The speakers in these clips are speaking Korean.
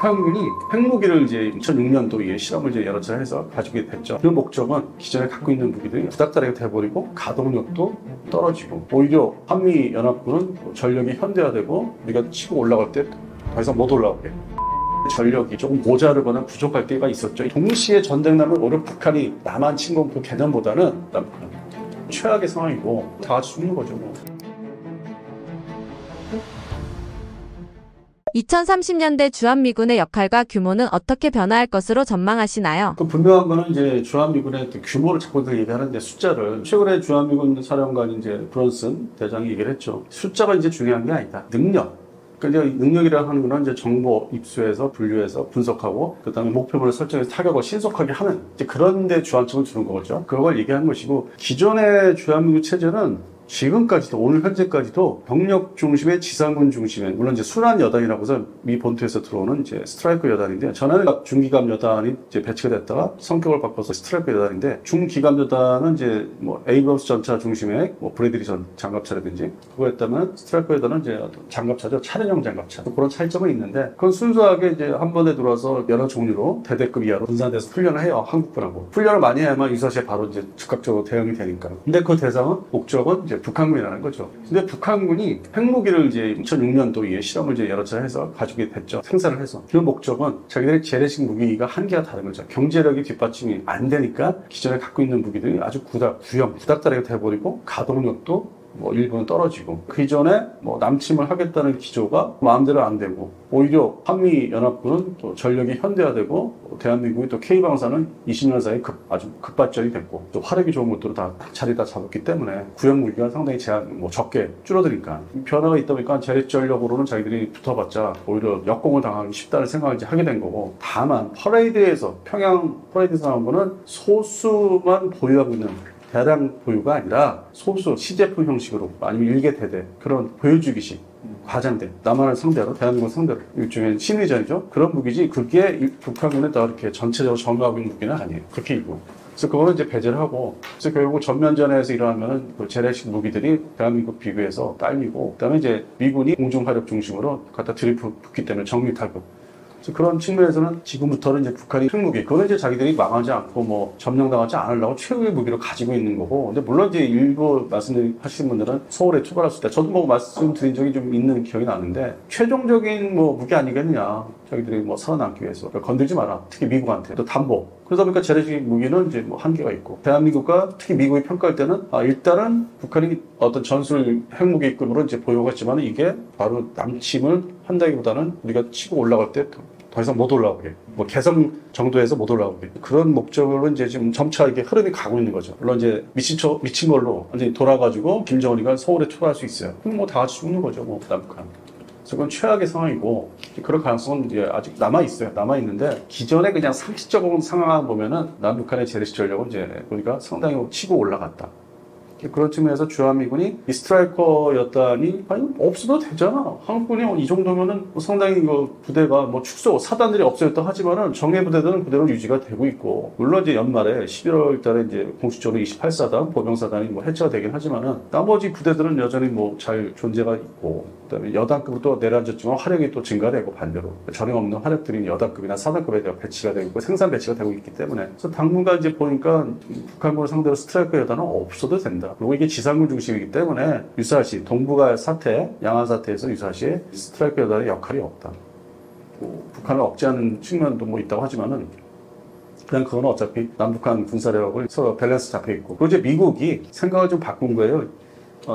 북한군이 핵무기를 이제 2006년도에 실험을 이제 여러 차례 해서 가지게 됐죠. 그 목적은 기존에 갖고 있는 무기들이 부닥다리가 돼버리고 가동력도 떨어지고 오히려 한미연합군은 전력이 현대화되고 우리가 치고 올라갈 때 더 이상 못 올라오게 전력이 조금 모자르거나 부족할 때가 있었죠. 동시에 전쟁 나면 오히려 북한이 남한 침공 그 개념보다는 최악의 상황이고 다 같이 죽는 거죠. 2030년대 주한미군의 역할과 규모는 어떻게 변화할 것으로 전망하시나요? 그 분명한 거는 이제 주한미군의 규모를 자꾸 얘기하는데 숫자를 최근에 주한미군 사령관 이제 브런슨 대장이 얘기를 했죠. 숫자가 이제 중요한 게 아니다. 능력. 그러니까 능력이라고 하는 거는 이제 정보 입수해서 분류해서 분석하고 그다음에 목표물을 설정해서 타격을 신속하게 하는 이제 그런 데 주안점을 두는 거죠. 그걸 얘기하는 것이고 기존의 주한미군 체제는 지금까지도 오늘 현재까지도 병력 중심의 지상군 중심의 물론 이제 순환 여단이라고 해서 미 본토에서 들어오는 이제 스트라이커 여단인데 전에는 중기갑 여단이 이제 배치가 됐다가 성격을 바꿔서 스트라이커 여단인데 중기갑 여단은 이제 뭐 에이브럼스 전차 중심의 뭐 브래들리 전 장갑차라든지 그거 했다면 스트라이커 여단은 이제 장갑차죠. 차량용 장갑차 그런 차이점은 있는데 그건 순수하게 이제 한 번에 들어와서 여러 종류로 대대급 이하로 분산돼서 훈련을 해요. 한국군하고 훈련을 많이 해야만 유사시에 바로 이제 즉각적으로 대응이 되니까. 근데 그 대상은 목적은 이제 북한군이라는 거죠. 근데 북한군이 핵무기를 이제 2006년도에 실험을 이제 여러 차례 해서 가지게 됐죠. 생산을 해서. 그 목적은 자기들의 재래식 무기가 한계가 다른 거죠. 경제력이 뒷받침이 안 되니까 기존에 갖고 있는 무기들이 아주 구형, 부닥다리가 돼버리고 가동력도 뭐 일부는 떨어지고 그 전에 뭐 남침을 하겠다는 기조가 마음대로 안 되고 오히려 한미연합군은 또 전력이 현대화되고 대한민국이 또 K방사는 20년 사이에 아주 급발전이 됐고 또 화력이 좋은 것들로 다 자리 다 잡았기 때문에 구형 무기가 상당히 적게 줄어드니까 변화가 있다 보니까 재래식 전력으로는 자기들이 붙어봤자 오히려 역공을 당하기 쉽다는 생각을 이제 하게 된 거고 다만 퍼레이드에서 평양 퍼레이드에서 나온 거는 소수만 보유하고 있는 대량 보유가 아니라 소수 시제품 형식으로 아니면 일개대대 그런 보여주기식 과장된 남한을 상대로 대한민국을 상대로 일종의 심리전이죠. 그런 무기지 그게 북한군에 다 이렇게 전체적으로 점유하고 있는 무기는 아니에요. 그렇게 있고 그래서 그거는 이제 배제를 하고 그래서 결국 전면전에서 일어나면은 그 재래식 무기들이 대한민국 비교해서 딸리고 그다음에 이제 미군이 공중 화력 중심으로 갖다 들이붓기 때문에 정밀 타격 그런 측면에서는 지금부터는 이제 북한이 핵무기, 그거는 이제 자기들이 망하지 않고 뭐 점령당하지 않으려고 최후의 무기를 가지고 있는 거고. 근데 물론 이제 일부 말씀하시는 분들은 서울에 출발했을 때, 저도 뭐 말씀드린 적이 좀 있는 기억이 나는데, 최종적인 뭐 무기 아니겠느냐. 자기들이 뭐 살아남기 위해서. 그러니까 건들지 마라. 특히 미국한테. 또 담보. 그러다 보니까 재래식 무기는 이제 뭐 한계가 있고. 대한민국과 특히 미국이 평가할 때는, 일단은 북한이 어떤 전술 핵무기급으로 이제 보유가 있지만 이게 바로 남침을 한다기보다는 우리가 치고 올라갈 때 더 이상 못 올라오게, 뭐 개성 정도에서 못 올라오게 그런 목적으로 이제 지금 점차 이게 흐름이 가고 있는 거죠. 물론 이제 미친 걸로 완전히 돌아가지고 김정은이가 서울에 초월할 수 있어요. 그럼 뭐 다 같이 죽는 거죠, 뭐 남북한. 그래서 그건 최악의 상황이고 그런 가능성은 이제 아직 남아 있어요. 남아 있는데 기존에 그냥 상식적인 상황을 보면은 남북한의 재래식 전력은 이제 우리가 상당히 치고 올라갔다. 그런 측면에서 주한미군이 이 스트라이커 여단이 아니 없어도 되잖아. 한국군이 이 정도면은 상당히 그 부대가 뭐 축소 사단들이 없어졌다 하지만은 정예 부대들은 그대로 유지가 되고 있고 물론 이제 연말에 11월 달에 이제 공식적으로 28사단 보병사단이 뭐 해체가 되긴 하지만은 나머지 부대들은 여전히 뭐 잘 존재가 있고 그다음에 여단급으로 또 내려앉았지만 화력이 또 증가되고 반대로 전혀 없는 화력들이 여단급이나 사단급에 배치가 되고 있고 생산 배치가 되고 있기 때문에 그래서 당분간 이제 보니까 북한군을 상대로 스트라이커 여단은 없어도 된다. 그리고 이게 지상군 중심이기 때문에 유사시 동북아 사태, 양안 사태에서 유사시 스트라이커 여단의 역할이 없다. 뭐 북한을 억제하는 측면도 뭐 있다고 하지만은 그냥 그건 어차피 남북한 군사력하고 서로 밸런스 잡혀 있고 그리고 이제 미국이 생각을 좀 바꾼 거예요.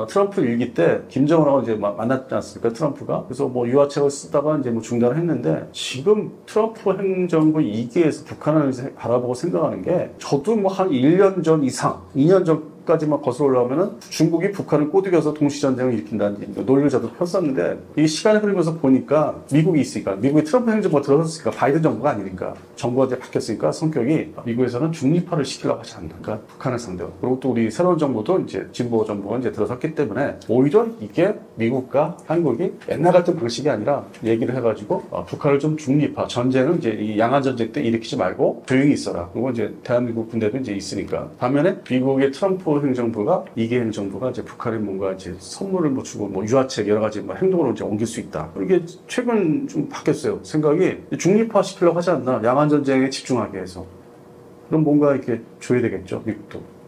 트럼프 일기 때 김정은하고 이제 만났지 않습니까? 트럼프가. 그래서 뭐 유화책을 쓰다가 이제 뭐 중단을 했는데 지금 트럼프 행정부 2기에서 북한을 바라보고 생각하는 게 저도 뭐 한 1년 전 이상, 2년 전 까지만 거슬러 올라오면은 중국이 북한을 꼬드겨서 동시전쟁을 일으킨다는 논리를 저도 폈었는데 이 시간이 흐르면서 보니까 미국이 있으니까 미국이 트럼프 행정부가 들어섰으니까 바이든 정부가 아니니까 정부가 이제 바뀌었으니까 성격이 미국에서는 중립화를 시키려고 하지 않는다. 그러니까 북한을 상대로 그리고 또 우리 새로운 정부도 이제 진보 정부가 이제 들어섰기 때문에 오히려 이게 미국과 한국이 옛날 같은 방식이 아니라 얘기를 해가지고 북한을 좀 중립화 전쟁은 이제 이 양안 전쟁 때 일으키지 말고 조용히 있어라. 그리고 이제 대한민국 군대도 이제 있으니까 반면에 미국의 트럼프 트럼프 행정부가 이게 행정부가 이제 북한에 뭔가 이제 선물을 뭐 주고 뭐 유화책 여러 가지 뭐 행동으로 이제 옮길 수 있다. 이게 최근 좀 바뀌었어요. 생각이 중립화 시키려고 하지 않나. 양안 전쟁에 집중하게 해서. 그럼 뭔가 이렇게 줘야 되겠죠. 미국도.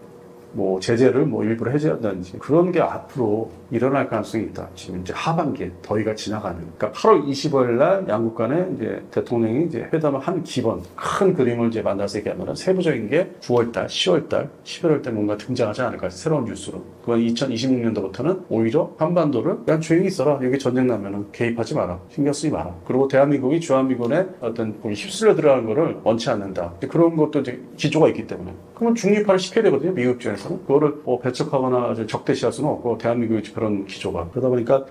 뭐 제재를 뭐 일부러 해제한다든지 그런 게 앞으로 일어날 가능성이 있다. 지금 이제 하반기에 더위가 지나가는. 그러니까 8월 25일 날 양국 간에 이제 대통령이 이제 회담을 한 기본 큰 그림을 이제 만나서 얘기하면 세부적인 게 9월 달, 10월 달, 11월 달 뭔가 등장하지 않을까. 새로운 뉴스로. 그건 2026년도부터는 오히려 한반도를 그냥 조용히 있어라. 여기 전쟁 나면은 개입하지 마라. 신경 쓰지 마라. 그리고 대한민국이 주한미군의 어떤 휩쓸려 들어가는 거를 원치 않는다. 그런 것도 이제 기조가 있기 때문에. 그러면 중립화를 시켜야 되거든요. 미국 입장에서는. 그거를 뭐 배척하거나 적대시할 수는 없고 대한민국이 그런 기조가. 그러다 보니까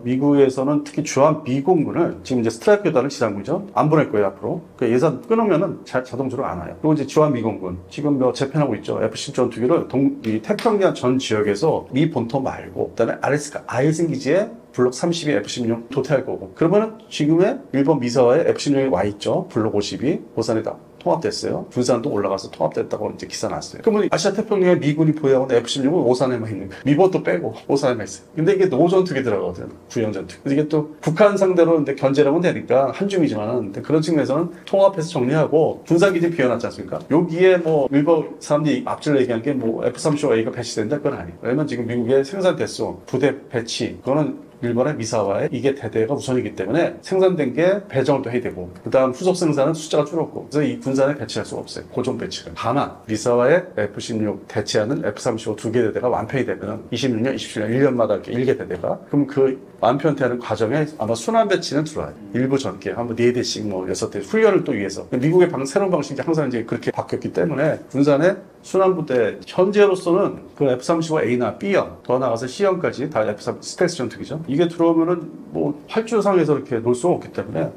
미국에서는 특히 주한미군군을 지금 이제 스트라이크 교단을 지상군이죠. 안 보낼 거예요 앞으로. 그 예산 끊으면은 자동적으로 안 와요. 그리고 이제 주한미군군 지금 뭐 재편하고 있죠. F-10 전투기를 이 태평양 전 지역에서 미 본토 말고 그다음에 알래스카 아이슨 기지에 블록 32 F-16 도태할 거고. 그러면은 지금의 일본 미사와의 F-16이 와 있죠. 블록 52 고산에다 통합됐어요. 군산도 올라가서 통합됐다고 이제 기사 났어요. 그러면 아시아 태평양에 미군이 보유하는 F-16은 오산에만 있는 거예요. 미번도 빼고 오산에만 있어요. 근데 이게 노전투기 들어가거든요. 구형 전투기. 그래서 이게 또 북한 상대로 이제 견제라고 되니까 한중이지만 그런 측면에서는 통합해서 정리하고 군산기지 비워놨지 않습니까? 여기에 뭐 일본 사람들이 앞질러 얘기한 게 뭐 F-35A가 배치된다 그건 아니에요. 왜냐면 지금 미국의 생산 대수, 부대 배치 그거는 일본의 미사와의 이게 대대가 우선이기 때문에 생산된 게 배정을 또 해야 되고 그 다음 후속 생산은 숫자가 줄었고 그래서 이 군산에 배치할 수가 없어요. 고정 배치를. 다만 미사와의 F-16 대체하는 F-35 두 개 대대가 완편이 되면 26년, 27년, 1년마다 이렇게 1개 대대가 그럼 그 완편되는 과정에 아마 순환 배치는 들어와요. 일부 전개 한번 4대씩 뭐 6대 훈련을 또 위해서 미국의 새로운 방식이 항상 이제 그렇게 바뀌었기 때문에 군산에 순환부대 현재로서는 그 F-35A나 B형 더 나가서 C형까지 다 F-35 스텔스 전투기죠. 이게 들어오면은 뭐 활주상에서 이렇게 놀 수가 없기 때문에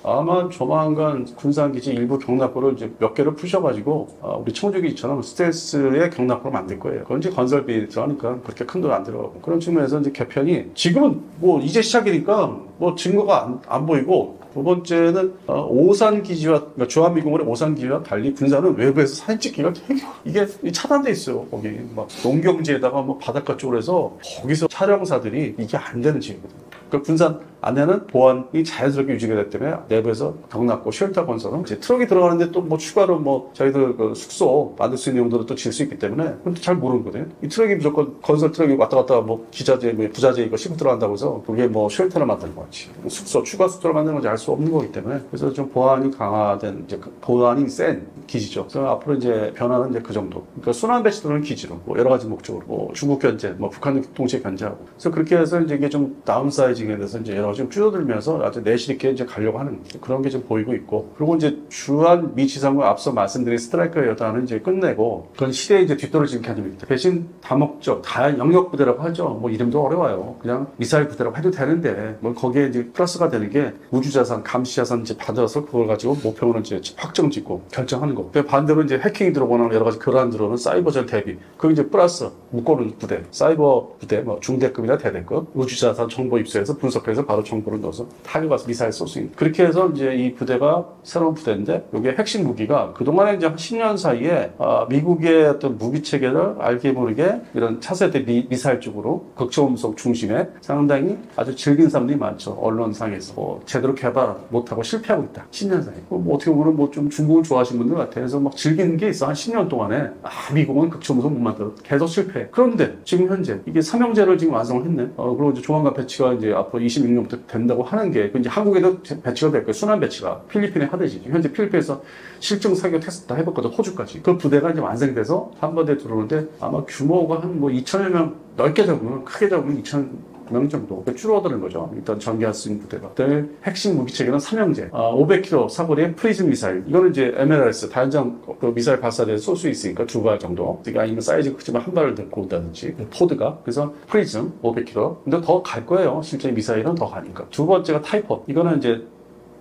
아마 조만간 군산기지 일부 경납고를 이제 몇 개를 푸셔가지고 우리 청주기지처럼 스텔스의 경납고를 만들 거예요. 그건 이제 건설비 들어가니까 그렇게 큰 돈 안 들어가고 그런 측면에서 이제 개편이 지금은 뭐 이제 시작이니까 뭐 증거가 안 보이고 두 번째는 오산기지와 그러니까 주한미군의 오산기지와 달리 군산은 외부에서 사진 찍기가 되게 이게 차단돼 있어요. 거기 막 농경지에다가 뭐 바닷가 쪽으로 해서 거기서 촬영사들이 이게 안 되는 지역이거든요. 그러니까 군산 안에는 보안이 자연스럽게 유지가 됐기 때문에 내부에서 경납고 쉘터 건설은 이제 트럭이 들어가는데 또 뭐 추가로 뭐 저희들 그 숙소 만들 수 있는 용도로 또 질 수 있기 때문에 그건 또 잘 모르거든요. 이 트럭이 무조건 건설 트럭이 왔다 갔다 뭐 기자재, 뭐 부자재 이거 싣고 들어간다고 해서 그게 뭐 쉘터를 만드는 거 같이 숙소 추가 숙소를 만드는 건지 알 수 없는 거기 때문에 그래서 좀 보안이 강화된 이제 보안이 센 기지죠. 그래서 앞으로 이제 변화는 이제 그 정도. 그러니까 순환 배치도는 기지로 뭐 여러 가지 목적으로 뭐 중국 견제, 뭐 북한 동시에 견제하고 그래서 그렇게 해서 이제 이게 좀 다운사이징에 대해서 이제 여러 가지 좀 줄어들면서 아주 내실 있게 이제 가려고 하는 그런 게 좀 보이고 있고 그리고 이제 주한 미 지상과 앞서 말씀드린 스트라이커 여단은 이제 끝내고 그건 시대에 이제 뒤떨어지는 개념입니다. 대신 다목적, 다 영역 부대라고 하죠. 뭐 이름도 어려워요. 그냥 미사일 부대라고 해도 되는데 뭐 거기에 이제 플러스가 되는 게 우주자산, 감시자산 이제 받아서 그걸 가지고 목표를 이제 확정 짓고 결정하는 거. 반대로 이제 해킹이 들어오거나 여러 가지 교란 들어오는 사이버전 대비. 그게 이제 플러스 묶어놓은 부대, 사이버 부대, 뭐 중대급이나 대대급, 우주자산 정보 입수해서 분석해서 바로 정보를 넣어서 타격해서 미사일 쏠 수 있는. 그렇게 해서 이제 이 부대가 새로운 부대인데 이게 핵심 무기가 그동안에 이제 한 10년 사이에 미국의 어떤 무기 체계를 알게 모르게 이런 차세대 미사일 쪽으로 극초음속 중심에 상당히 아주 즐긴 사람들이 많죠. 언론상에서 제대로 개발 못하고 실패하고 있다. 10년 사이. 뭐 어떻게 보면 뭐 좀 중국을 좋아하시는 분들 같아요. 그래서 막 즐기는 게 있어. 한 10년 동안에 미국은 극초음속 못 만들어. 계속 실패. 그런데 지금 현재 이게 삼형제를 지금 완성을 했네. 그리고 이제 조만간 배치가 이제 앞으로 26년부터 된다고 하는 게 이제 한국에도 배치가 될 거예요. 순환 배치가 필리핀에 하듯이 현재 필리핀에서 실증 사격 테스트 다 해봤거든. 호주까지. 그 부대가 이제 완성이 돼서 한반도에 들어오는데 아마 규모가 한 뭐 2천여 명 넓게 잡으면 크게 잡으면 2천 명 정도 줄어드는 거죠. 일단 전기할 수 있는 부대가. 그다음에 핵심 무기 체계는 삼형제, 500km 사거리의 프리즘 미사일. 이거는 이제 MLRS 다연장 그 미사일 발사대에서 쏠 수 있으니까 2발 정도. 아니면 사이즈 크지만 한 발을 넣고 온다든지 포드가. 그래서 프리즘 500km. 근데 더 갈 거예요. 실제 미사일은 더 가니까. 두 번째가 타이퍼. 이거는 이제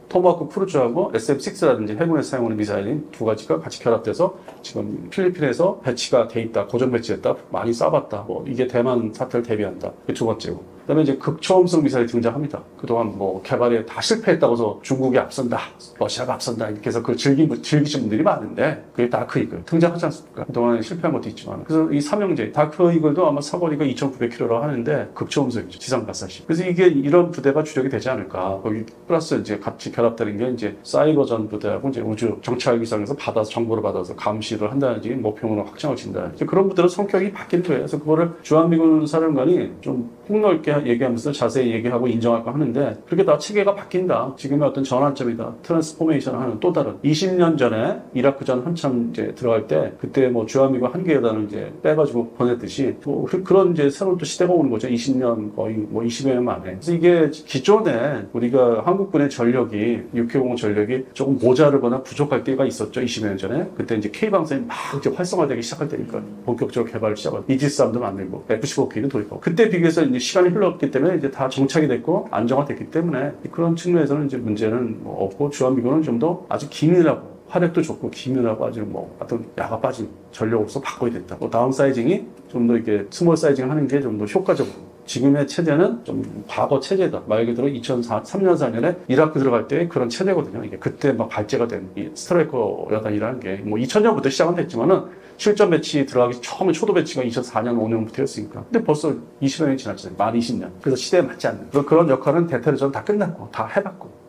토마호크 크루즈하고 SM-6라든지 해군에서 사용하는 미사일인 두 가지가 같이 결합돼서 지금 필리핀에서 배치가 돼 있다, 고정 배치했다, 많이 쏴봤다. 뭐 이게 대만 사태를 대비한다. 그 두 번째고. 그다음에 이제 극초음속 미사일이 등장합니다. 그동안 뭐 개발에 다 실패했다고 해서 중국이 앞선다, 러시아가 앞선다 이렇게 해서 그걸 즐기신 분들이 많은데 그게 다크 이글 등장하지 않습니까? 그동안 실패한 것도 있지만 그래서 이 삼형제 다크 이글도 아마 사거리가 2,900km라고 하는데 극초음속이죠. 지상 발사시. 그래서 이게 이런 부대가 주력이 되지 않을까. 거기 플러스 이제 같이 결합되는 게 이제 사이버전 부대하고 이제 우주 정찰 위성에서 받아서 정보를 받아서 감시를 한다든지 목표물을 확정을 진다. 그런 부대로 성격이 바뀌는 거예요. 그래서 그거를 주한미군 사령관이 좀 폭넓게 얘기하면서 자세히 얘기하고 인정하고 하는데 그렇게 다 체계가 바뀐다. 지금의 어떤 전환점이다. 트랜스포메이션 하는 또 다른 20년 전에 이라크전 한참 이제 들어갈 때 그때 뭐 주한미군 한 개 여단을 이제 빼가지고 보냈듯이 뭐 그런 이제 새로운 또 시대가 오는 거죠. 20년 거의 뭐 20여 년 만에. 그래서 이게 기존에 우리가 한국군의 전력이 육해공군 전력이 조금 모자르거나 부족할 때가 있었죠. 20여 년 전에. 그때 이제 K방선이 막 이제 활성화되기 시작할 때니까 본격적으로 개발을 시작하고 이지스함도 만들고 F-15K도 도입하고 그때 비교해서 이제 시간이 흘렀기 때문에 이제 다 정착이 됐고 안정화됐기 때문에 그런 측면에서는 이제 문제는 뭐 없고 주한미군은 좀 더 아주 기밀하고 화력도 좋고 기밀하고 아주 뭐 어떤 야가 빠진 전력으로서 바꿔야 된다. 뭐 다운 사이징이 좀 더 이렇게 스몰 사이징 하는 게 좀 더 효과적으로. 지금의 체제는 좀 과거 체제다. 말 그대로 2003년, 4년에 이라크 들어갈 때 그런 체제거든요. 이게 그때 막 발제가 된 이 스트라이커 여단이라는 게 뭐 2000년부터 시작은 됐지만은 실전 배치 들어가기 처음에 초도 배치가 2004년, 5년부터였으니까. 근데 벌써 20여 년이 지났잖아요. 만 20년. 그래서 시대에 맞지 않는. 그런 역할은 대테러전 다 끝났고, 다 해봤고.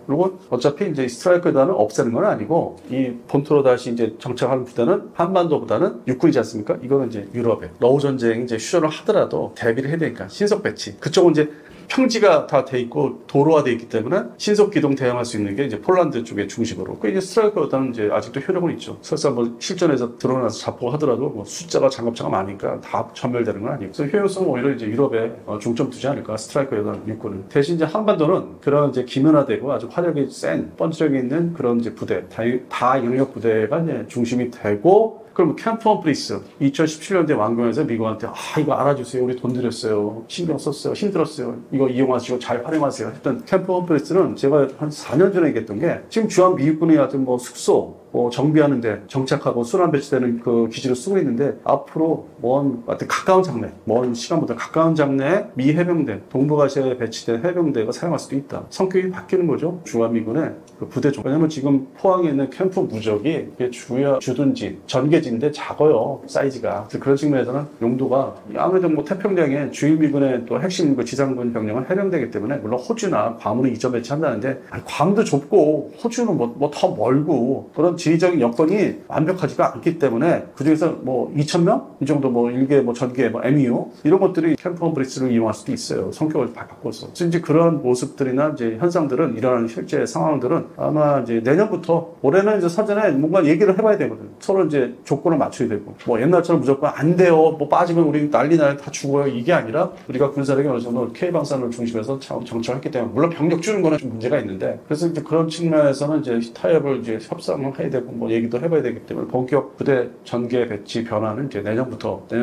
그리고 어차피 이제 스트라이커 여단을 없애는 건 아니고, 이 본토로 다시 이제 정착하는 부대는 한반도보다는 육군이지 않습니까? 이거는 이제 유럽에. 러우 전쟁이 이제 휴전을 하더라도 대비를 해야 되니까. 신속 배치. 그쪽은 이제 평지가 다 돼 있고 도로화 돼 있기 때문에 신속 기동 대응할 수 있는 게 이제 폴란드 쪽의 중심으로. 그 이제 스트라이커 여단은 이제 아직도 효력은 있죠. 설사 뭐 실전에서 드러나서 자포 하더라도 뭐 숫자가 장갑차가 많으니까 다 전멸되는 건 아니고. 그래서 효용성은 오히려 이제 유럽에 중점 두지 않을까. 스트라이커 여단 육군은. 대신 이제 한반도는 그런 이제 기면화되고 아주 화력이 센 번쩍이 있는 그런 이제 부대, 다 영역 부대가 이제 중심이 되고. 그럼 캠프 험프리스 2017년도에 완공해서 미국한테 이거 알아주세요. 우리 돈 들였어요. 신경 썼어요. 힘들었어요. 이거 이용하시고 잘 활용하세요. 했던 캠프 험프리스는 제가 한 4년 전에 얘기했던 게 지금 주한 미군이 하여튼 뭐 숙소 정비하는데 정착하고 순환 배치되는 그 기지를 쓰고 있는데 앞으로 하여튼 가까운 장래, 먼 시간보다 가까운 장래에 미 해병대, 동북아시아에 배치된 해병대가 사용할 수도 있다. 성격이 바뀌는 거죠. 주한미군의 그 부대 종. 왜냐면 지금 포항에 있는 캠프 무적이 주둔지, 전개지인데 작아요. 사이즈가. 그래서 그런 측면에서는 용도가 아무래도 뭐 태평양에 주일미군의 또 핵심 그 지상군 병력은 해병대이기 때문에 물론 호주나 괌으로 이전 배치한다는데 괌도 좁고 호주는 뭐 더 멀고 그런 지리적인 여건이 완벽하지가 않기 때문에 그중에서 뭐 2,000명? 이 정도 뭐 일개 뭐 전개 뭐 MEU 이런 것들이 캠프 험브리스를 이용할 수도 있어요. 성격을 바꿔서. 그래서 이제 그런 모습들이나 이제 현상들은 일어나는 실제 상황들은 아마 이제 내년부터 올해는 이제 사전에 뭔가 얘기를 해봐야 되거든. 서로 이제 조건을 맞춰야 되고 뭐 옛날처럼 무조건 안 돼요. 뭐 빠지면 우리 난리 나요. 다 죽어요. 이게 아니라 우리가 군사력이 어느 정도 K방산을 중심해서 정착했기 때문에 물론 병력 주는 거는 좀 문제가 있는데 그래서 이제 그런 측면에서는 이제 타협을 이제 협상을 해야 되고 뭐 얘기도 해봐야 되기 때문에 본격 부대 전개 배치 변화는 이제 내년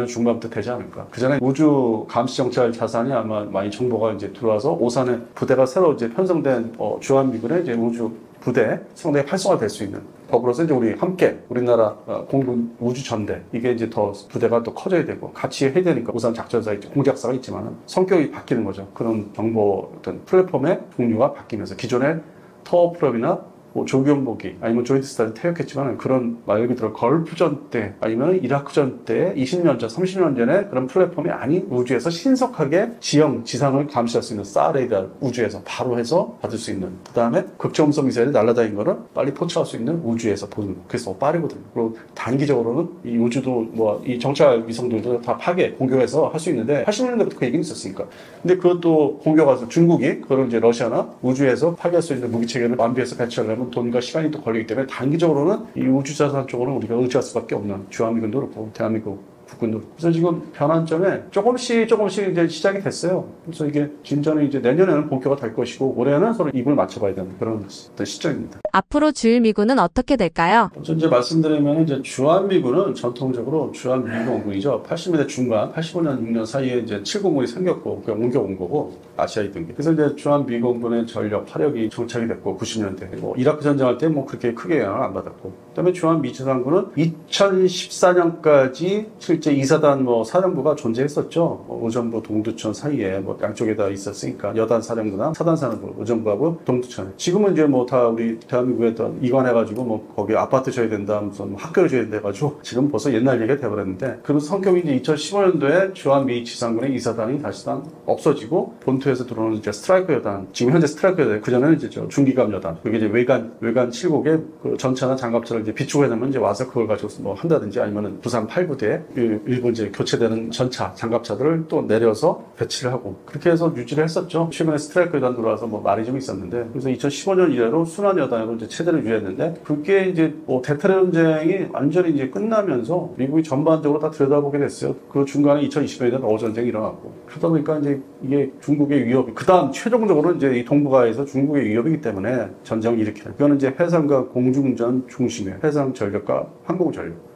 중반부터 되지 않을까. 그 전에 우주 감시 정찰 자산이 아마 많이 정보가 이제 들어와서 오산에 부대가 새로 이제 편성된 주한미군의 이제 우주 부대 상당히 활성화될 수 있는. 더불어서 이제 우리 함께 우리나라 공군 우주 전대 이게 이제 더 부대가 또 커져야 되고 같이 해야 되니까 우선 작전사 있죠. 공작사가 있지만은 성격이 바뀌는 거죠. 그런 정보 어떤 플랫폼의 종류가 바뀌면서 기존의 터워 프롭이나 뭐 조경보기 아니면 조인트 스타일 퇴역했지만 그런 말 그대로 걸프전 때 아니면 이라크전 때 20년 전, 30년 전에 그런 플랫폼이 아닌 우주에서 신속하게 지상을 감시할 수 있는 사레이더 우주에서 바로 해서 받을 수 있는 그 다음에 극초음속 미사일이 날아다니는 거를 빨리 포착할 수 있는 우주에서 보는 거. 그래서 빠르거든요. 그리고 단기적으로는 이 우주도 뭐 이 정찰 위성들도 다 파괴, 공격해서 할 수 있는데 80년대부터 그 얘기는 있었으니까. 근데 그것도 공격해서 중국이 그걸 이제 러시아나 우주에서 파괴할 수 있는 무기 체계를 완비해서 배치하려면 돈과 시간이 또 걸리기 때문에 단기적으로는 이 우주자산 쪽으로는 우리가 의지할 수밖에 없는 주한미군도 그렇고 대한민국 국군도. 그래서 지금 변환점에 조금씩 이제 시작이 됐어요. 그래서 이게 진전은 이제 내년에는 본격화 될 것이고 올해는 서로 입을 맞춰봐야 되는 그런 시점입니다. 앞으로 주일미군은 어떻게 될까요? 먼저 이제 말씀드리면 이제 주한미군은 전통적으로 주한미군이죠. 80년대 중반, 85년, 6년 사이에 이제 7공군이 생겼고 그냥 옮겨온 거고 아시아 이등기. 그래서 이제 주한미군의 전력, 화력이 정착이 됐고 90년대. 뭐 이라크 전쟁할 때 뭐 그렇게 크게 영향을 안 받았고. 그다음에 주한미지상군은 2014년까지 실제 실제 이사단 뭐 사령부가 존재했었죠. 의정부 동두천 사이에 뭐 양쪽에 다 있었으니까 여단 사령부나 사단 사령부, 의정부하고 동두천. 지금은 이제 뭐 다 우리 대한민국에 다 이관해가지고 뭐 거기 아파트 줘야 된다, 무슨 학교를 줘야 돼가지고 지금 벌써 옛날 얘기가 돼버렸는데 그 성격이 이제 2015년도에 주한미 지상군의 이사단이 다시단 없어지고 본토에서 들어오는 이제 스트라이커 여단, 지금 현재 스트라이커 여단, 그 전에는 이제 저 중기감 여단, 그게 이제 외관 7곡의 그 전차나 장갑차를 이제 비추고 해놓으면 이제 와서 그걸 가지고 뭐 한다든지 아니면은 부산 8부대에 일본 이제 교체되는 전차, 장갑차들을 또 내려서 배치를 하고 그렇게 해서 유지를 했었죠. 최근에 스트라이커 여단 들어와서 뭐 말이 좀 있었는데 그래서 2015년 이래로 순환 여단으로 이제 체제를 유지했는데 그게 이제 뭐 대테러 전쟁이 완전히 이제 끝나면서 미국이 전반적으로 다 들여다보게 됐어요. 그 중간에 2020년에 어전쟁이 일어났고 그러다 보니까 이제 이게 중국의 위협이 그다음 최종적으로 이제 이 동북아에서 중국의 위협이기 때문에 전쟁을 일으키는 그거는 이제 해상과 공중전 중심의 해상 전력과 항공 전력.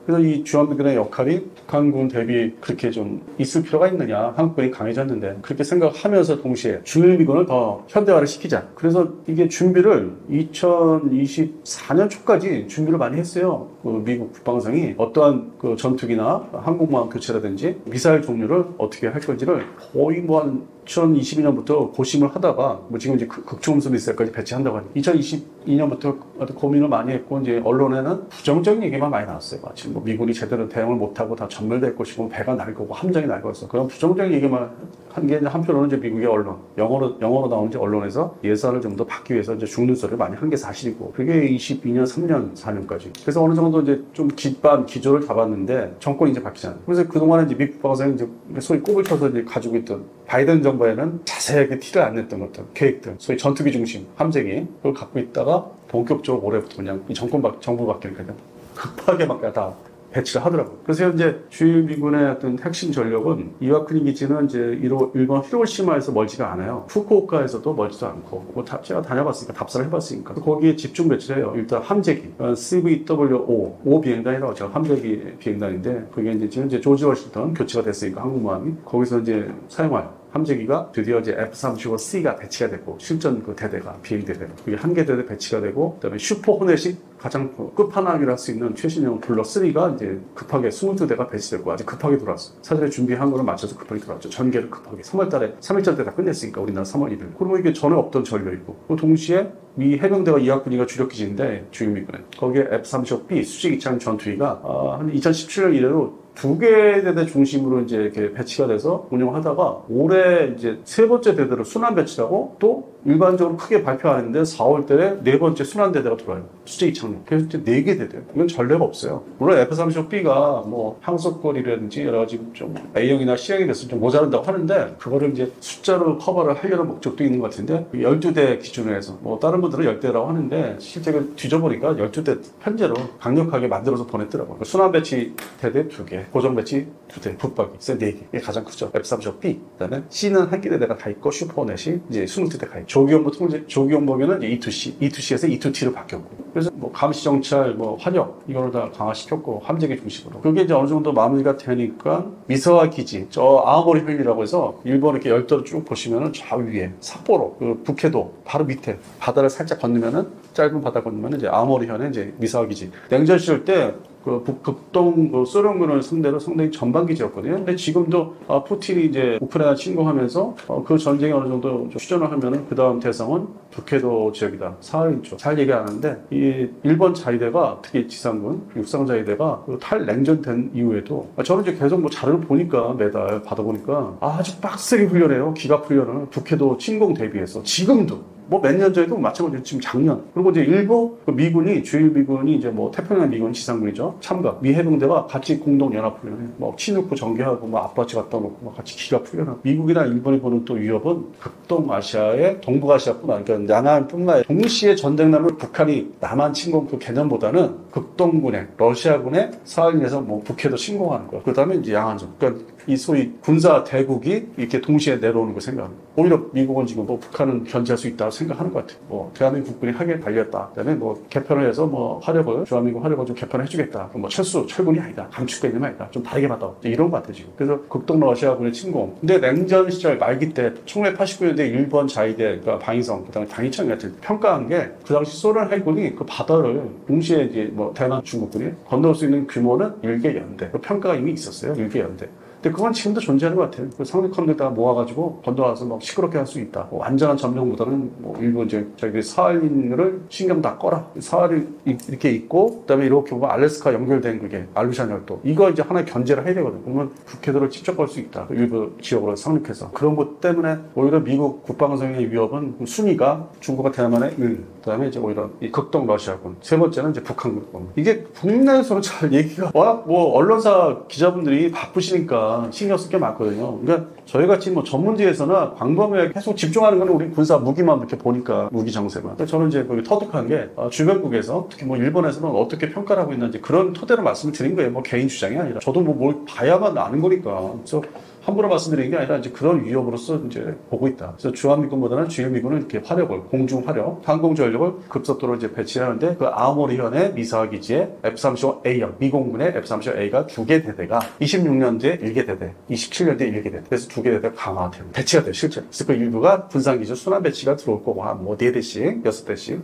그래서 이 주한미군의 역할이 북한군 대비 그렇게 좀 있을 필요가 있느냐. 한국군이 강해졌는데 그렇게 생각하면서 동시에 주일미군을 더 현대화를 시키자. 그래서 이게 준비를 2024년 초까지 준비를 많이 했어요. 그 미국 국방성이 어떠한 그 전투기나 항공모함 교체라든지 미사일 종류를 어떻게 할 건지를 거의 뭐 한 2022년부터 고심을 하다가 뭐 지금 이제 극초음속 미사일까지 배치한다고 하니까 2022년부터 고민을 많이 했고 이제 언론에는 부정적인 얘기만 많이 나왔어요. 지금 뭐 미군이 제대로 대응을 못하고 다 전멸될 것이고 배가 날 거고 함정이 날 거였어. 그런 부정적인 얘기만 한 게 한편으로는 이제 미국의 언론 영어로 나오는 이제 언론에서 예산을 좀 더 받기 위해서 이제 죽는 소리를 많이 한 게 사실이고 그게 22년, 3년, 4년까지. 그래서 어느 정도 이제 좀 기조를 잡았는데 정권이 이제 바뀌잖아요. 그래서 그동안에 이제 미국 방송이 이제 소위 꼽을 쳐서 이제 가지고 있던 바이든 정부에는 자세하게 티를 안 냈던 것들, 계획들, 소위 전투기 중심, 함재기 그걸 갖고 있다가 본격적으로 올해부터 그냥 이 정부 바뀌니까 급하게 막 다 배치를 하더라고요. 그래서 현재 주일미군의 어떤 핵심 전력은 이와쿠니 기지는 이제 일본 히로시마에서 멀지가 않아요. 후쿠오카에서도 멀지도 않고 뭐 제가 다녀봤으니까 답사를 해봤으니까 거기에 집중 배치를 해요. 일단 함재기 CVW-5 비행단이라고 제가 함재기 비행단인데 그게 이제 현재 조지 워싱턴 교체가 됐으니까 항공모함이 거기서 이제 사용할 함재기가 드디어 이제 F-35C가 배치가 됐고 실전 그 대대가 비행대대 그게 한 개 대대 배치가 되고 그다음에 슈퍼 호넷이 가장 끝판왕이라 할 수 있는 최신형 블럭 3가 이제 급하게 22대가 배치됐고 아주 급하게 들어왔어요. 사전에 준비한 거를 맞춰서 급하게 들어왔죠. 전개를 급하게 3월달에 3일절 때 다 끝냈으니까 우리나라 3월 1일. 그러면 이게 전에 없던 전력이고 그 동시에 미 해병대가 이와쿠니가 주력기지인데 주임미군에 거기에 F-35B 수직이착 전투기가 한 2017년 이래로 2개 대대 중심으로 이제 이렇게 배치가 돼서 운영하다가 올해 이제 3번째 대대로 순환 배치라고 또 일반적으로 크게 발표하는데 4월 달에 4번째 순환 대대가 들어와요. 수제 이착륙. 그래서 이제 4개 대대요. 이건 전례가 없어요. 물론 F-35B가 뭐 항속거리라든지 여러 가지 좀 A형이나 C형이 돼서 좀 모자란다고 하는데 그거를 이제 숫자로 커버를 하려는 목적도 있는 것 같은데 12대 기준으로 해서 뭐 다른 분들은 10대라고 하는데 실제 뒤져보니까 12대 현재로 강력하게 만들어서 보냈더라고요. 순환 배치 대대 2개, 고정 배치 2대, 붙박이 4개. 이게 가장 크죠. F-35B. 그다음에 C는 한 개 대대가 다 있고 슈퍼넷이 이제 22대 가 있죠. 조기용보기는 E2C, E2C에서 E2T로 바뀌었고. 그래서 뭐 감시 정찰, 뭐 환역 이거를 다 강화시켰고 함재기 중심으로. 그게 이제 어느 정도 마무리가 되니까 미서와 기지, 저 아오모리 힐리라고 해서 일본 이렇게 열도를 쭉 보시면은 저 위에 삿포로, 그 북해도 바로 밑에 바다를 살짝 건너면은 짧은 바다 건너면은 이제 아오모리 현에 이제 미서와 기지. 냉전 시절 때 그 북극동 그 소련군을 상대로 상당히 전방 기지였거든요. 근데 지금도 푸틴이 이제 우크라이나 침공하면서 그 전쟁이 어느 정도 휴전을 하면은 그 다음 대상은 북해도 지역이다. 사하린 쪽. 잘 얘기 안 하는데 이 일본 자위대가 특히 지상군, 육상 자위대가 그 탈냉전된 이후에도 저는 이제 계속 뭐 자료를 보니까 매달 받아보니까 아주 빡세게 훈련해요. 기갑 훈련을 북해도 침공 대비해서 지금도. 뭐 몇 년 전에도 마찬가지로 지금 작년. 그리고 이제 일부 미군이 주일미군이 이제 뭐 태평양 미군 지상군이죠. 참가. 미 해병대가 같이 공동 연합 훈련해. 뭐 치누크 전개하고 뭐 앞바지 갖다 놓고 막 같이 기갑 훈련하고. 미국이나 일본이 보는 또 위협은 극동아시아의 동북아시아뿐만 그러니까 남한뿐만 아니라 동시에 전쟁나면 북한이 남한 침공 그 개념보다는 극동군의 러시아군의 사할린에서 뭐 북해도 침공하는 거야. 그다음에 이제 양안전. 그러니까 이 소위 군사 대국이 이렇게 동시에 내려오는 걸 생각합니다. 오히려 미국은 지금 뭐 북한은 견제할 수 있다고 생각하는 것 같아요. 뭐 대한민국 국군이 하게 달렸다. 그다음에 뭐 개편을 해서 뭐 화력을 주한미군 화력을 좀 개편해주겠다. 뭐 철군이 아니다. 감축돼 있는 아니다. 좀 다르게 받아. 이런 것 같아요 지금. 그래서 극동 러시아군의 침공. 근데 냉전 시절 말기 때 1989년대 일본 자위대 그러니까 방위성 그다음에 방위청 같은 평가한 게 그 당시 소련 해군이 그 바다를 동시에 이제 뭐 대만 중국군이 건널 수 있는 규모는 일개 연대. 그 평가가 이미 있었어요. 일개 연대. 근데 그건 지금도 존재하는 것 같아요. 그 상륙함들 다 모아가지고 건너와서 막 시끄럽게 할 수 있다. 뭐 완전한 점령보다는 뭐 일본 이제 자기들이 사할린을 신경 다 꺼라. 사할이 이렇게 있고 그다음에 이렇게 보면 알래스카 연결된 그게 알루샨 열도. 이거 이제 하나의 견제를 해야 되거든. 그러면 국해도를 직접 걸 수 있다. 그 일부 지역으로 상륙해서. 그런 것 때문에 오히려 미국 국방성의 위협은 순위가 중국과 대만의 1. 그다음에 이제 오히려 이 극동 러시아군. 세 번째는 이제 북한군. 이게 국내에서는 잘 얘기가 워낙 뭐 언론사 기자분들이 바쁘시니까 신경 쓸 게 많거든요. 그러니까 저희 같이 뭐 전문지에서나 광범위하게 계속 집중하는 건 우리 군사 무기만 이렇게 보니까 무기 정세만. 그러니까 저는 이제 거기 터득한 게 주변국에서 특히 뭐 일본에서는 어떻게 평가를 하고 있는지 그런 토대로 말씀을 드린 거예요. 뭐 개인 주장이 아니라 저도 뭐 뭘 봐야만 아는 거니까. 그래서 함부로 말씀드리는 게 아니라 이제 그런 위협으로서 이제 보고 있다. 그래서 주한미군보다는 주일미군은 이렇게 화력을 공중 화력, 항공 전력을 급속도로 이제 배치하는데 그 아오모리현의 미사일 기지에 F-35A형 미공군의 F-35A가 2개 대대가 26년도에 1개 대대, 27년도에 1개 대대. 그래서 2개 대대가 강화돼요. 배치가 돼요, 실제. 그래서 그 일부가 분산 기준 순환 배치가 들어올 거고 한 뭐 4대씩, 6대씩.